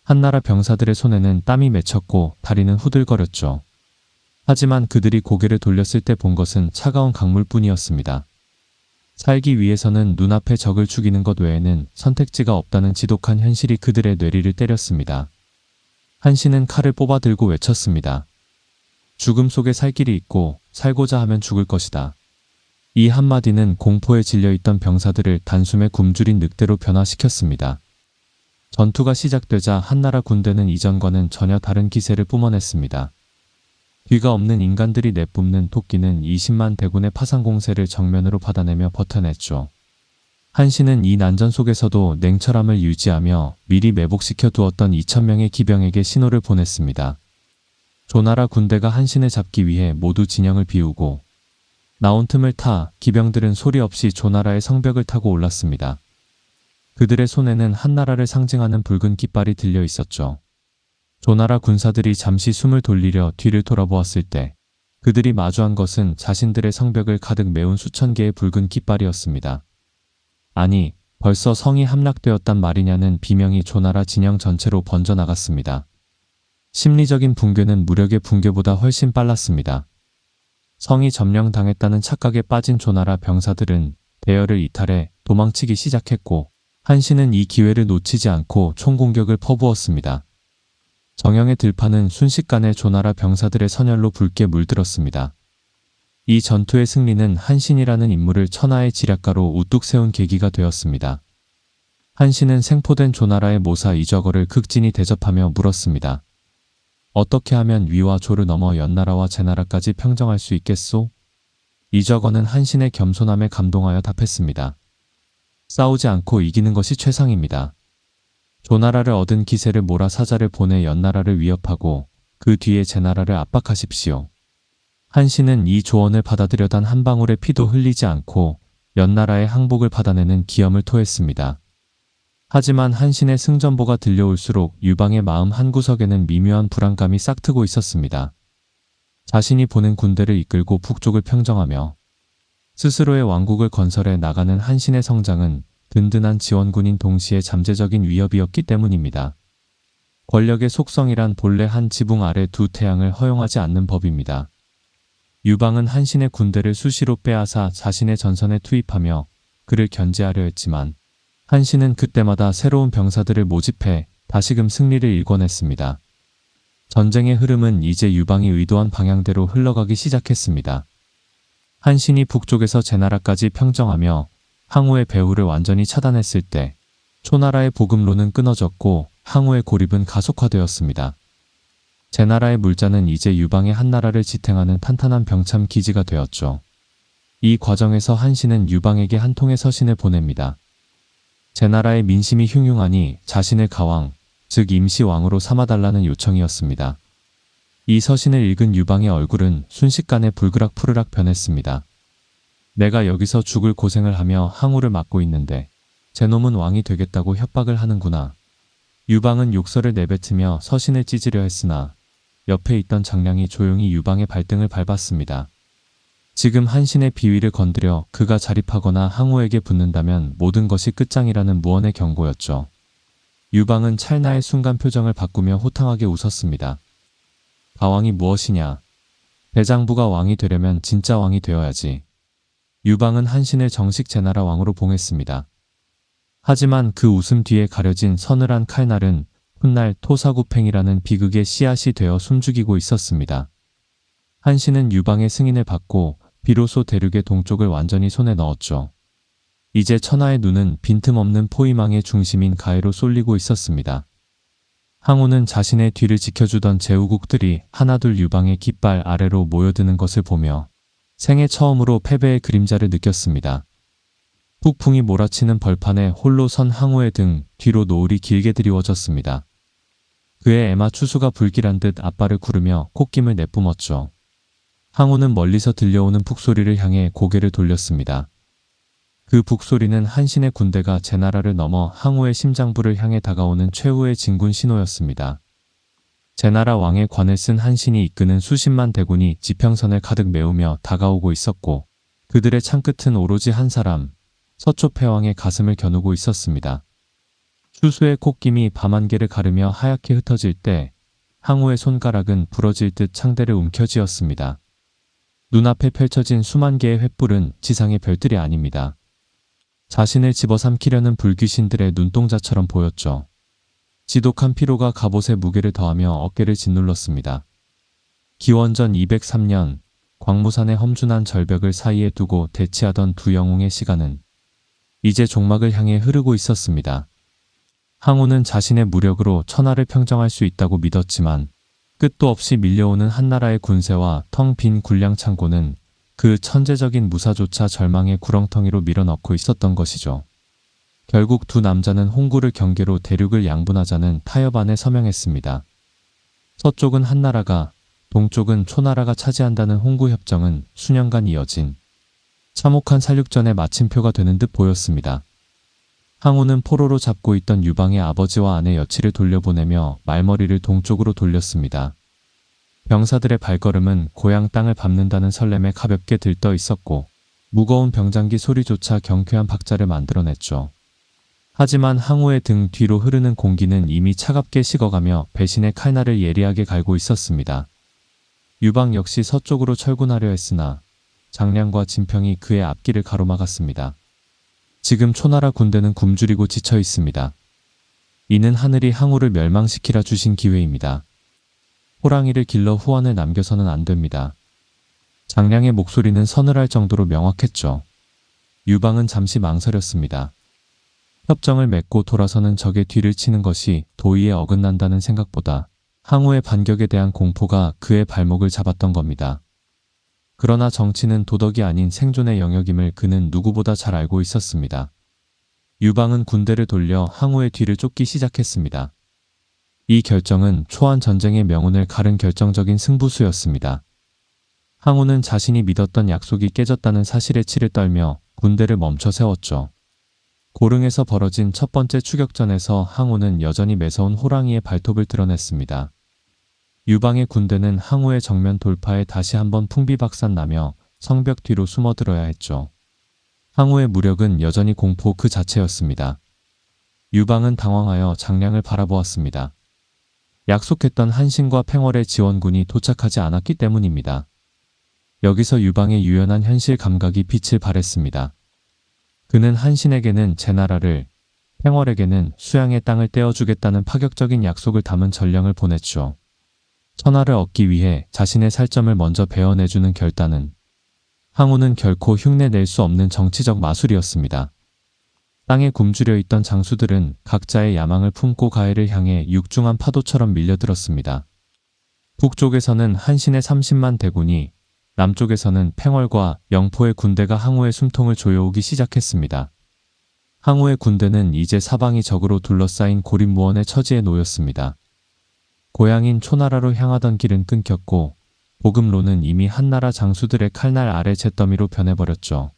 한나라 병사들의 손에는 땀이 맺혔고 다리는 후들거렸죠. 하지만 그들이 고개를 돌렸을 때 본 것은 차가운 강물뿐이었습니다. 살기 위해서는 눈앞의 적을 죽이는 것 외에는 선택지가 없다는 지독한 현실이 그들의 뇌리를 때렸습니다. 한신은 칼을 뽑아들고 외쳤습니다. 죽음 속에 살 길이 있고 살고자 하면 죽을 것이다. 이 한마디는 공포에 질려있던 병사들을 단숨에 굶주린 늑대로 변화시켰습니다. 전투가 시작되자 한나라 군대는 이전과는 전혀 다른 기세를 뿜어냈습니다. 귀가 없는 인간들이 내뿜는 토끼는 20만 대군의 파상 공세를 정면으로 받아내며 버텨냈죠. 한신은 이 난전 속에서도 냉철함을 유지하며 미리 매복시켜 두었던 2,000명의 기병에게 신호를 보냈습니다. 조나라 군대가 한신을 잡기 위해 모두 진영을 비우고 나온 틈을 타 기병들은 소리 없이 조나라의 성벽을 타고 올랐습니다. 그들의 손에는 한나라를 상징하는 붉은 깃발이 들려 있었죠. 조나라 군사들이 잠시 숨을 돌리려 뒤를 돌아보았을 때 그들이 마주한 것은 자신들의 성벽을 가득 메운 수천 개의 붉은 깃발이었습니다. 아니, 벌써 성이 함락되었단 말이냐는 비명이 조나라 진영 전체로 번져나갔습니다. 심리적인 붕괴는 무력의 붕괴보다 훨씬 빨랐습니다. 성이 점령당했다는 착각에 빠진 조나라 병사들은 대열을 이탈해 도망치기 시작했고 한신은 이 기회를 놓치지 않고 총공격을 퍼부었습니다. 정형의 들판은 순식간에 조나라 병사들의 선열로 붉게 물들었습니다. 이 전투의 승리는 한신이라는 인물을 천하의 지략가로 우뚝 세운 계기가 되었습니다. 한신은 생포된 조나라의 모사 이저거를 극진히 대접하며 물었습니다. 어떻게 하면 위와 조를 넘어 연나라와 제나라까지 평정할 수 있겠소? 이저거는 한신의 겸손함에 감동하여 답했습니다. 싸우지 않고 이기는 것이 최상입니다. 조나라를 얻은 기세를 몰아 사자를 보내 연나라를 위협하고 그 뒤에 제나라를 압박하십시오. 한신은 이 조언을 받아들여 단 한 방울의 피도 흘리지 않고 연나라의 항복을 받아내는 기염을 토했습니다. 하지만 한신의 승전보가 들려올수록 유방의 마음 한구석에는 미묘한 불안감이 싹트고 있었습니다. 자신이 보낸 군대를 이끌고 북쪽을 평정하며 스스로의 왕국을 건설해 나가는 한신의 성장은 든든한 지원군인 동시에 잠재적인 위협이었기 때문입니다. 권력의 속성이란 본래 한 지붕 아래 두 태양을 허용하지 않는 법입니다. 유방은 한신의 군대를 수시로 빼앗아 자신의 전선에 투입하며 그를 견제하려 했지만 한신은 그때마다 새로운 병사들을 모집해 다시금 승리를 일궈냈습니다. 전쟁의 흐름은 이제 유방이 의도한 방향대로 흘러가기 시작했습니다. 한신이 북쪽에서 제나라까지 평정하며 항우의 배후를 완전히 차단했을 때 초나라의 보급로는 끊어졌고 항우의 고립은 가속화되었습니다. 제나라의 물자는 이제 유방의 한나라를 지탱하는 탄탄한 병참 기지가 되었죠. 이 과정에서 한신은 유방에게 한 통의 서신을 보냅니다. 제나라의 민심이 흉흉하니 자신을 가왕, 즉 임시왕으로 삼아달라는 요청이었습니다. 이 서신을 읽은 유방의 얼굴은 순식간에 불그락푸르락 변했습니다. 내가 여기서 죽을 고생을 하며 항우를 맡고 있는데 제 놈은 왕이 되겠다고 협박을 하는구나. 유방은 욕설을 내뱉으며 서신을 찢으려 했으나 옆에 있던 장량이 조용히 유방의 발등을 밟았습니다. 지금 한신의 비위를 건드려 그가 자립하거나 항우에게 붙는다면 모든 것이 끝장이라는 무언의 경고였죠. 유방은 찰나의 순간 표정을 바꾸며 호탕하게 웃었습니다. 가왕이 무엇이냐? 대장부가 왕이 되려면 진짜 왕이 되어야지. 유방은 한신을 정식 제나라 왕으로 봉했습니다. 하지만 그 웃음 뒤에 가려진 서늘한 칼날은 훗날 토사구팽이라는 비극의 씨앗이 되어 숨죽이고 있었습니다. 한신은 유방의 승인을 받고 비로소 대륙의 동쪽을 완전히 손에 넣었죠. 이제 천하의 눈은 빈틈없는 포위망의 중심인 가해로 쏠리고 있었습니다. 항우는 자신의 뒤를 지켜주던 제후국들이 하나둘 유방의 깃발 아래로 모여드는 것을 보며 생애 처음으로 패배의 그림자를 느꼈습니다. 폭풍이 몰아치는 벌판에 홀로 선 항우의 등 뒤로 노을이 길게 드리워졌습니다. 그의 애마 추수가 불길한 듯 앞발을 구르며 콧김을 내뿜었죠. 항우는 멀리서 들려오는 북소리를 향해 고개를 돌렸습니다. 그 북소리는 한신의 군대가 제나라를 넘어 항우의 심장부를 향해 다가오는 최후의 진군 신호였습니다. 제나라 왕의 관을 쓴 한신이 이끄는 수십만 대군이 지평선을 가득 메우며 다가오고 있었고 그들의 창끝은 오로지 한 사람, 서초패왕의 가슴을 겨누고 있었습니다. 추수의 콧김이 밤안개를 가르며 하얗게 흩어질 때 항우의 손가락은 부러질 듯 창대를 움켜쥐었습니다. 눈앞에 펼쳐진 수만 개의 횃불은 지상의 별들이 아닙니다. 자신을 집어삼키려는 불귀신들의 눈동자처럼 보였죠. 지독한 피로가 갑옷의 무게를 더하며 어깨를 짓눌렀습니다. 기원전 203년 광무산의 험준한 절벽을 사이에 두고 대치하던 두 영웅의 시간은 이제 종막을 향해 흐르고 있었습니다. 항우는 자신의 무력으로 천하를 평정할 수 있다고 믿었지만 끝도 없이 밀려오는 한나라의 군세와 텅 빈 군량 창고는 그 천재적인 무사조차 절망의 구렁텅이로 밀어넣고 있었던 것이죠. 결국 두 남자는 홍구를 경계로 대륙을 양분하자는 타협 안에 서명했습니다. 서쪽은 한나라가, 동쪽은 초나라가 차지한다는 홍구협정은 수년간 이어진 참혹한 살육전의 마침표가 되는 듯 보였습니다. 항우는 포로로 잡고 있던 유방의 아버지와 아내 여치를 돌려보내며 말머리를 동쪽으로 돌렸습니다. 병사들의 발걸음은 고향 땅을 밟는다는 설렘에 가볍게 들떠 있었고 무거운 병장기 소리조차 경쾌한 박자를 만들어냈죠. 하지만 항우의 등 뒤로 흐르는 공기는 이미 차갑게 식어가며 배신의 칼날을 예리하게 갈고 있었습니다. 유방 역시 서쪽으로 철군하려 했으나 장량과 진평이 그의 앞길을 가로막았습니다. 지금 초나라 군대는 굶주리고 지쳐 있습니다. 이는 하늘이 항우를 멸망시키라 주신 기회입니다. 호랑이를 길러 후원을 남겨서는 안 됩니다. 장량의 목소리는 서늘할 정도로 명확했죠. 유방은 잠시 망설였습니다. 협정을 맺고 돌아서는 적의 뒤를 치는 것이 도의에 어긋난다는 생각보다 항우의 반격에 대한 공포가 그의 발목을 잡았던 겁니다. 그러나 정치는 도덕이 아닌 생존의 영역임을 그는 누구보다 잘 알고 있었습니다. 유방은 군대를 돌려 항우의 뒤를 쫓기 시작했습니다. 이 결정은 초안 전쟁의 명운을 가른 결정적인 승부수였습니다. 항우는 자신이 믿었던 약속이 깨졌다는 사실에 치를 떨며 군대를 멈춰 세웠죠. 고릉에서 벌어진 첫 번째 추격전에서 항우는 여전히 매서운 호랑이의 발톱을 드러냈습니다. 유방의 군대는 항우의 정면 돌파에 다시 한번 풍비박산나며 성벽 뒤로 숨어들어야 했죠. 항우의 무력은 여전히 공포 그 자체였습니다. 유방은 당황하여 장량을 바라보았습니다. 약속했던 한신과 팽월의 지원군이 도착하지 않았기 때문입니다. 여기서 유방의 유연한 현실 감각이 빛을 발했습니다. 그는 한신에게는 제나라를, 팽월에게는 수양의 땅을 떼어주겠다는 파격적인 약속을 담은 전령을 보냈죠. 천하를 얻기 위해 자신의 살점을 먼저 베어내주는 결단은 항우는 결코 흉내낼 수 없는 정치적 마술이었습니다. 땅에 굶주려 있던 장수들은 각자의 야망을 품고 가해를 향해 육중한 파도처럼 밀려들었습니다. 북쪽에서는 한신의 30만 대군이, 남쪽에서는 팽월과 영포의 군대가 항우의 숨통을 조여오기 시작했습니다. 항우의 군대는 이제 사방이 적으로 둘러싸인 고립무원의 처지에 놓였습니다. 고향인 초나라로 향하던 길은 끊겼고 보급로는 이미 한나라 장수들의 칼날 아래 잿더미로 변해버렸죠.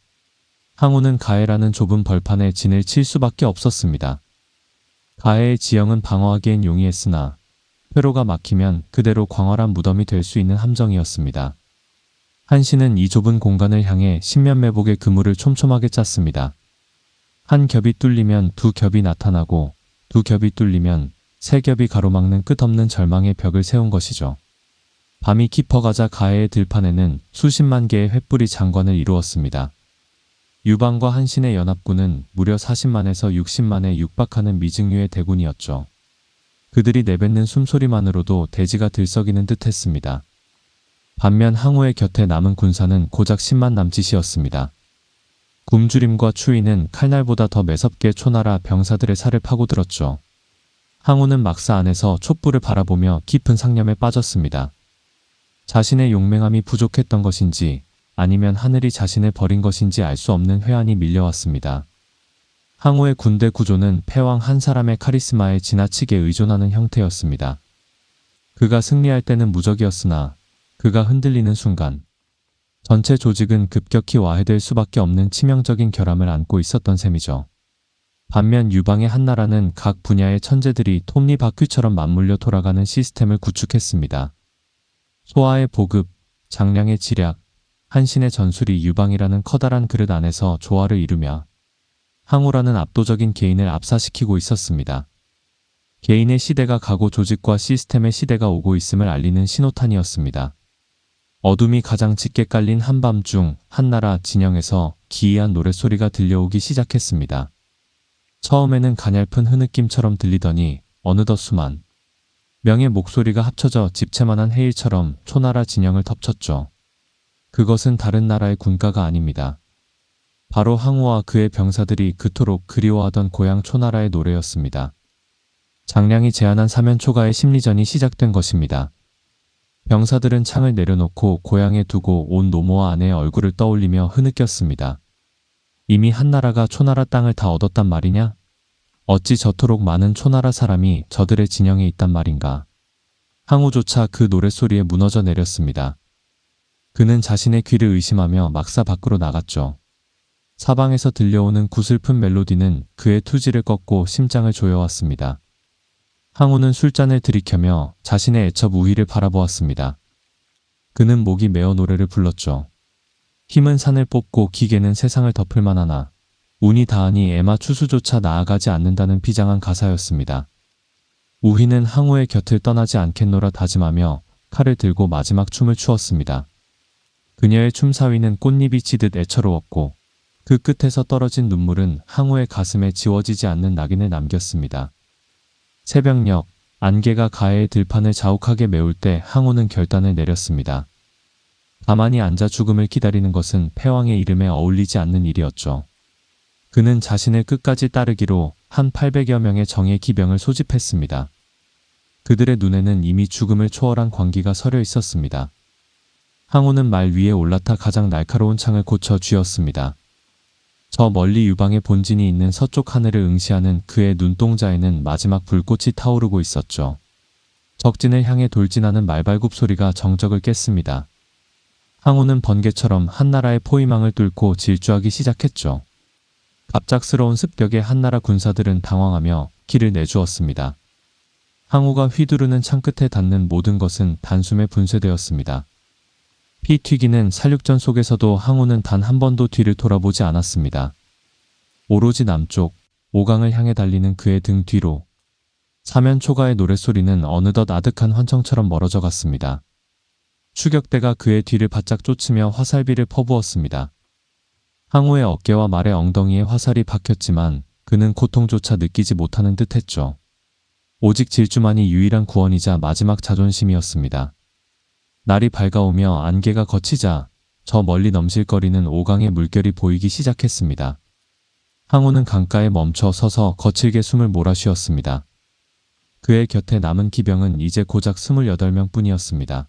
항우는 가해라는 좁은 벌판에 진을 칠 수밖에 없었습니다. 가해의 지형은 방어하기엔 용이했으나 회로가 막히면 그대로 광활한 무덤이 될 수 있는 함정이었습니다. 한신은 이 좁은 공간을 향해 십면매복의 그물을 촘촘하게 짰습니다. 한 겹이 뚫리면 두 겹이 나타나고 두 겹이 뚫리면 세 겹이 가로막는 끝없는 절망의 벽을 세운 것이죠. 밤이 깊어가자 가해의 들판에는 수십만 개의 횃불이 장관을 이루었습니다. 유방과 한신의 연합군은 무려 40만에서 60만에 육박하는 미증유의 대군이었죠. 그들이 내뱉는 숨소리만으로도 대지가 들썩이는 듯 했습니다. 반면 항우의 곁에 남은 군사는 고작 10만 남짓이었습니다. 굶주림과 추위는 칼날보다 더 매섭게 초나라 병사들의 살을 파고들었죠. 항우는 막사 안에서 촛불을 바라보며 깊은 상념에 빠졌습니다. 자신의 용맹함이 부족했던 것인지 아니면 하늘이 자신을 버린 것인지 알 수 없는 회한이 밀려왔습니다. 항우의 군대 구조는 패왕 한 사람의 카리스마에 지나치게 의존하는 형태였습니다. 그가 승리할 때는 무적이었으나 그가 흔들리는 순간 전체 조직은 급격히 와해될 수밖에 없는 치명적인 결함을 안고 있었던 셈이죠. 반면 유방의 한나라는 각 분야의 천재들이 톱니바퀴처럼 맞물려 돌아가는 시스템을 구축했습니다. 소아의 보급, 장량의 지략, 한신의 전술이 유방이라는 커다란 그릇 안에서 조화를 이루며 항우라는 압도적인 개인을 압사시키고 있었습니다. 개인의 시대가 가고 조직과 시스템의 시대가 오고 있음을 알리는 신호탄이었습니다. 어둠이 가장 짙게 깔린 한밤중 한나라 진영에서 기이한 노랫소리가 들려오기 시작했습니다. 처음에는 가냘픈 흐느낌처럼 들리더니 어느덧 수만 명의 목소리가 합쳐져 집채만한 해일처럼 초나라 진영을 덮쳤죠. 그것은 다른 나라의 군가가 아닙니다. 바로 항우와 그의 병사들이 그토록 그리워하던 고향 초나라의 노래였습니다. 장량이 제안한 사면초가의 심리전이 시작된 것입니다. 병사들은 창을 내려놓고 고향에 두고 온 노모와 아내의 얼굴을 떠올리며 흐느꼈습니다. 이미 한나라가 초나라 땅을 다 얻었단 말이냐? 어찌 저토록 많은 초나라 사람이 저들의 진영에 있단 말인가? 항우조차 그 노랫소리에 무너져 내렸습니다. 그는 자신의 귀를 의심하며 막사 밖으로 나갔죠. 사방에서 들려오는 구슬픈 멜로디는 그의 투지를 꺾고 심장을 조여왔습니다. 항우는 술잔을 들이켜며 자신의 애첩 우희를 바라보았습니다. 그는 목이 메어 노래를 불렀죠. 힘은 산을 뽑고 기계는 세상을 덮을 만하나 운이 다하니 에마 추수조차 나아가지 않는다는 비장한 가사였습니다. 우희는 항우의 곁을 떠나지 않겠노라 다짐하며 칼을 들고 마지막 춤을 추었습니다. 그녀의 춤사위는 꽃잎이 치듯 애처로웠고 그 끝에서 떨어진 눈물은 항우의 가슴에 지워지지 않는 낙인을 남겼습니다. 새벽녘 안개가 가해의 들판을 자욱하게 메울 때 항우는 결단을 내렸습니다. 가만히 앉아 죽음을 기다리는 것은 패왕의 이름에 어울리지 않는 일이었죠. 그는 자신을 끝까지 따르기로 한 800여 명의 정예 기병을 소집했습니다. 그들의 눈에는 이미 죽음을 초월한 광기가 서려 있었습니다. 항우는 말 위에 올라타 가장 날카로운 창을 고쳐 쥐었습니다. 저 멀리 유방의 본진이 있는 서쪽 하늘을 응시하는 그의 눈동자에는 마지막 불꽃이 타오르고 있었죠. 적진을 향해 돌진하는 말발굽 소리가 정적을 깼습니다. 항우는 번개처럼 한나라의 포위망을 뚫고 질주하기 시작했죠. 갑작스러운 습격에 한나라 군사들은 당황하며 길을 내주었습니다. 항우가 휘두르는 창끝에 닿는 모든 것은 단숨에 분쇄되었습니다. 피 튀기는 살육전 속에서도 항우는 단 한 번도 뒤를 돌아보지 않았습니다. 오로지 남쪽, 오강을 향해 달리는 그의 등 뒤로 사면초가의 노랫소리는 어느덧 아득한 환청처럼 멀어져 갔습니다. 추격대가 그의 뒤를 바짝 쫓으며 화살비를 퍼부었습니다. 항우의 어깨와 말의 엉덩이에 화살이 박혔지만 그는 고통조차 느끼지 못하는 듯 했죠. 오직 질주만이 유일한 구원이자 마지막 자존심이었습니다. 날이 밝아오며 안개가 걷히자 저 멀리 넘실거리는 오강의 물결이 보이기 시작했습니다. 항우는 강가에 멈춰 서서 거칠게 숨을 몰아쉬었습니다. 그의 곁에 남은 기병은 이제 고작 28명 뿐이었습니다.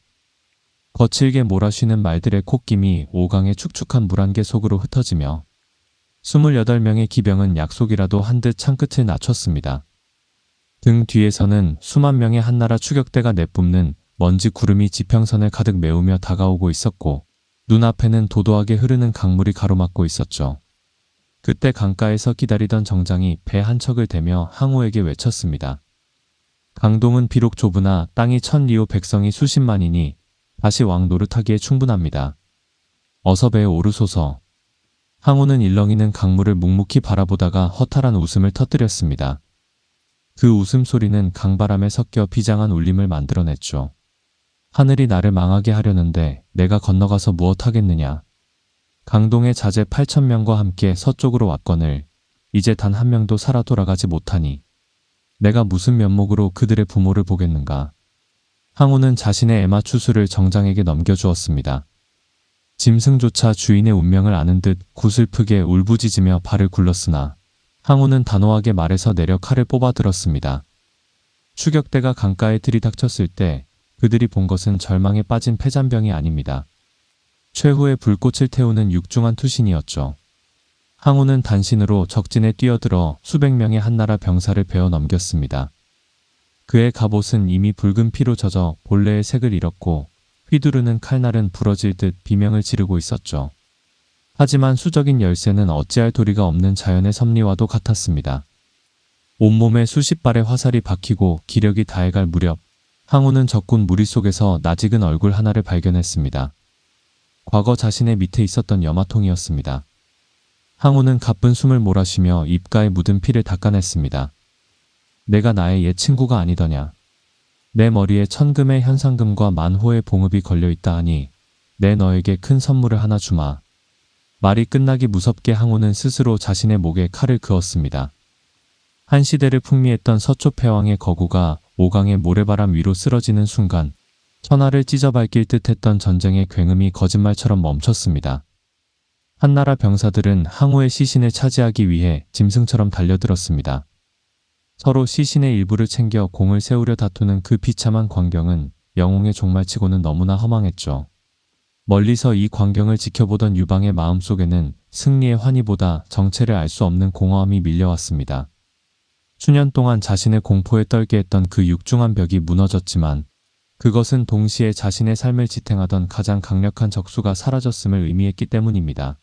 거칠게 몰아쉬는 말들의 콧김이 오강의 축축한 물안개 속으로 흩어지며 28명의 기병은 약속이라도 한 듯 창끝을 낮췄습니다. 등 뒤에서는 수만 명의 한나라 추격대가 내뿜는 먼지 구름이 지평선을 가득 메우며 다가오고 있었고 눈앞에는 도도하게 흐르는 강물이 가로막고 있었죠. 그때 강가에서 기다리던 정장이 배 한 척을 대며 항우에게 외쳤습니다. 강동은 비록 좁으나 땅이 천리오 백성이 수십만이니 다시 왕 노릇하기에 충분합니다. 어서 배에 오르소서. 항우는 일렁이는 강물을 묵묵히 바라보다가 허탈한 웃음을 터뜨렸습니다. 그 웃음소리는 강바람에 섞여 비장한 울림을 만들어냈죠. 하늘이 나를 망하게 하려는데 내가 건너가서 무엇하겠느냐. 강동의 자제 8,000명과 함께 서쪽으로 왔거늘 이제 단 한 명도 살아 돌아가지 못하니 내가 무슨 면목으로 그들의 부모를 보겠는가. 항우는 자신의 애마 추수를 정장에게 넘겨주었습니다. 짐승조차 주인의 운명을 아는 듯 구슬프게 울부짖으며 발을 굴렀으나 항우는 단호하게 말에서 내려 칼을 뽑아들었습니다. 추격대가 강가에 들이닥쳤을 때 그들이 본 것은 절망에 빠진 패잔병이 아닙니다. 최후의 불꽃을 태우는 육중한 투신이었죠. 항우는 단신으로 적진에 뛰어들어 수백 명의 한나라 병사를 베어 넘겼습니다. 그의 갑옷은 이미 붉은 피로 젖어 본래의 색을 잃었고 휘두르는 칼날은 부러질 듯 비명을 지르고 있었죠. 하지만 수적인 열쇠는 어찌할 도리가 없는 자연의 섭리와도 같았습니다. 온몸에 수십 발의 화살이 박히고 기력이 다해갈 무렵 항우는 적군 무리 속에서 낯익은 얼굴 하나를 발견했습니다. 과거 자신의 밑에 있었던 염화통이었습니다. 항우는 가쁜 숨을 몰아쉬며 입가에 묻은 피를 닦아냈습니다. 내가 나의 옛 친구가 아니더냐. 내 머리에 천금의 현상금과 만호의 봉읍이 걸려있다 하니 내 너에게 큰 선물을 하나 주마. 말이 끝나기 무섭게 항우는 스스로 자신의 목에 칼을 그었습니다. 한 시대를 풍미했던 서초 패왕의 거구가 오강의 모래바람 위로 쓰러지는 순간 천하를 찢어밟길 듯했던 전쟁의 굉음이 거짓말처럼 멈췄습니다. 한나라 병사들은 항우의 시신을 차지하기 위해 짐승처럼 달려들었습니다. 서로 시신의 일부를 챙겨 공을 세우려 다투는 그 비참한 광경은 영웅의 종말치고는 너무나 허망했죠. 멀리서 이 광경을 지켜보던 유방의 마음속에는 승리의 환희보다 정체를 알 수 없는 공허함이 밀려왔습니다. 수년 동안 자신의 공포에 떨게 했던 그 육중한 벽이 무너졌지만 그것은 동시에 자신의 삶을 지탱하던 가장 강력한 적수가 사라졌음을 의미했기 때문입니다.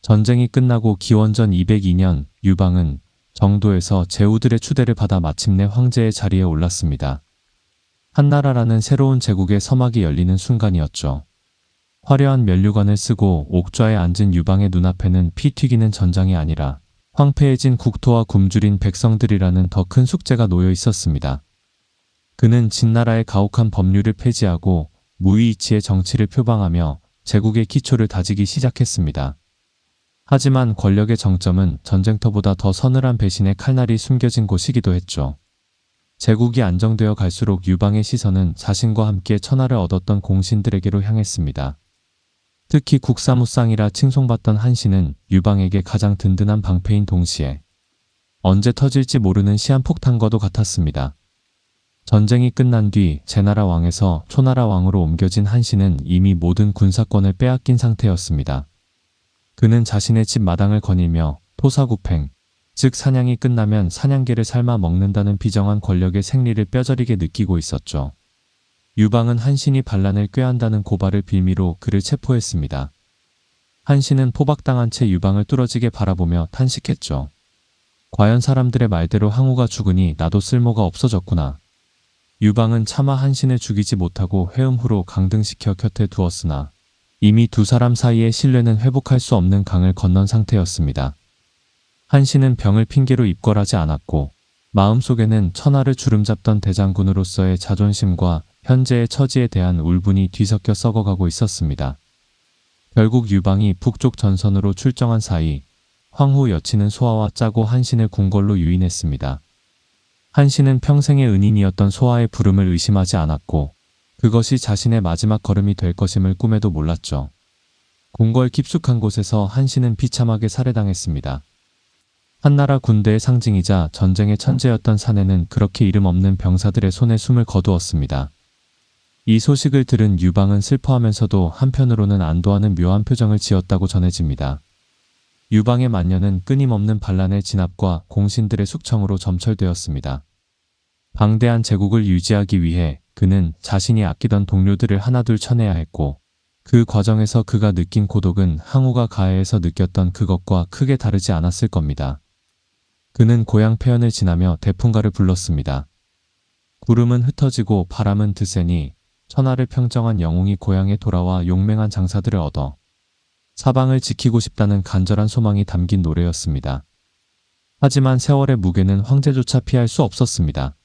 전쟁이 끝나고 기원전 202년 유방은 정도에서 제후들의 추대를 받아 마침내 황제의 자리에 올랐습니다. 한나라라는 새로운 제국의 서막이 열리는 순간이었죠. 화려한 면류관을 쓰고 옥좌에 앉은 유방의 눈앞에는 피 튀기는 전장이 아니라 황폐해진 국토와 굶주린 백성들이라는 더 큰 숙제가 놓여 있었습니다. 그는 진나라의 가혹한 법률을 폐지하고 무위이치의 정치를 표방하며 제국의 기초를 다지기 시작했습니다. 하지만 권력의 정점은 전쟁터보다 더 서늘한 배신의 칼날이 숨겨진 곳이기도 했죠. 제국이 안정되어 갈수록 유방의 시선은 자신과 함께 천하를 얻었던 공신들에게로 향했습니다. 특히 국사무쌍이라 칭송받던 한신은 유방에게 가장 든든한 방패인 동시에 언제 터질지 모르는 시한폭탄과도 같았습니다. 전쟁이 끝난 뒤 제나라 왕에서 초나라 왕으로 옮겨진 한신은 이미 모든 군사권을 빼앗긴 상태였습니다. 그는 자신의 집 마당을 거닐며 토사구팽, 즉 사냥이 끝나면 사냥개를 삶아 먹는다는 비정한 권력의 생리를 뼈저리게 느끼고 있었죠. 유방은 한신이 반란을 꾀한다는 고발을 빌미로 그를 체포했습니다. 한신은 포박당한 채 유방을 뚫어지게 바라보며 탄식했죠. 과연 사람들의 말대로 항우가 죽으니 나도 쓸모가 없어졌구나. 유방은 차마 한신을 죽이지 못하고 회음 후로 강등시켜 곁에 두었으나 이미 두 사람 사이의 신뢰는 회복할 수 없는 강을 건넌 상태였습니다. 한신은 병을 핑계로 입궐하지 않았고 마음속에는 천하를 주름잡던 대장군으로서의 자존심과 현재의 처지에 대한 울분이 뒤섞여 썩어가고 있었습니다. 결국 유방이 북쪽 전선으로 출정한 사이 황후 여친은 소아와 짜고 한신을 궁궐로 유인했습니다. 한신은 평생의 은인이었던 소아의 부름을 의심하지 않았고 그것이 자신의 마지막 걸음이 될 것임을 꿈에도 몰랐죠. 궁궐 깊숙한 곳에서 한신은 비참하게 살해당했습니다. 한나라 군대의 상징이자 전쟁의 천재였던 사내는 그렇게 이름 없는 병사들의 손에 숨을 거두었습니다. 이 소식을 들은 유방은 슬퍼하면서도 한편으로는 안도하는 묘한 표정을 지었다고 전해집니다. 유방의 만년은 끊임없는 반란의 진압과 공신들의 숙청으로 점철되었습니다. 방대한 제국을 유지하기 위해 그는 자신이 아끼던 동료들을 하나둘 쳐내야 했고, 그 과정에서 그가 느낀 고독은 항우가 가해에서 느꼈던 그것과 크게 다르지 않았을 겁니다. 그는 고향 폐연을 지나며 대풍가를 불렀습니다. 구름은 흩어지고 바람은 드세니 천하를 평정한 영웅이 고향에 돌아와 용맹한 장사들을 얻어 사방을 지키고 싶다는 간절한 소망이 담긴 노래였습니다. 하지만 세월의 무게는 황제조차 피할 수 없었습니다.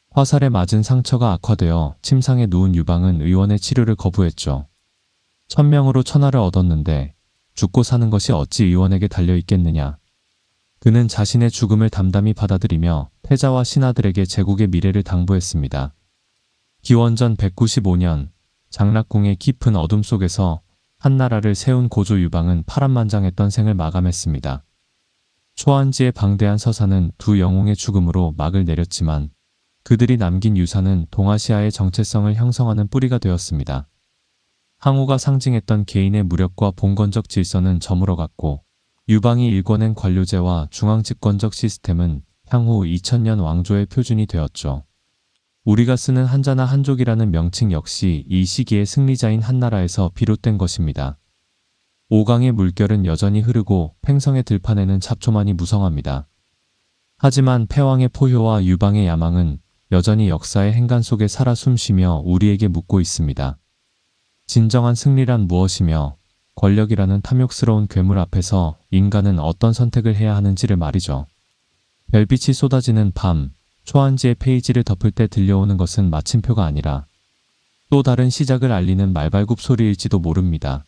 화살에 맞은 상처가 악화되어 침상에 누운 유방은 의원의 치료를 거부했죠. 천명으로 천하를 얻었는데 죽고 사는 것이 어찌 의원에게 달려있겠느냐. 그는 자신의 죽음을 담담히 받아들이며 태자와 신하들에게 제국의 미래를 당부했습니다. 기원전 195년 장락궁의 깊은 어둠 속에서 한나라를 세운 고조 유방은 파란만장했던 생을 마감했습니다. 초안지의 방대한 서사는 두 영웅의 죽음으로 막을 내렸지만 그들이 남긴 유산은 동아시아의 정체성을 형성하는 뿌리가 되었습니다. 항우가 상징했던 개인의 무력과 봉건적 질서는 저물어갔고, 유방이 일궈낸 관료제와 중앙집권적 시스템은 향후 2000년 왕조의 표준이 되었죠. 우리가 쓰는 한자나 한족이라는 명칭 역시 이 시기의 승리자인 한나라에서 비롯된 것입니다. 오강의 물결은 여전히 흐르고 팽성의 들판에는 잡초만이 무성합니다. 하지만 패왕의 포효와 유방의 야망은 여전히 역사의 행간 속에 살아 숨쉬며 우리에게 묻고 있습니다. 진정한 승리란 무엇이며 권력이라는 탐욕스러운 괴물 앞에서 인간은 어떤 선택을 해야 하는지를 말이죠. 별빛이 쏟아지는 밤, 초안지의 페이지를 덮을 때 들려오는 것은 마침표가 아니라 또 다른 시작을 알리는 말발굽 소리일지도 모릅니다.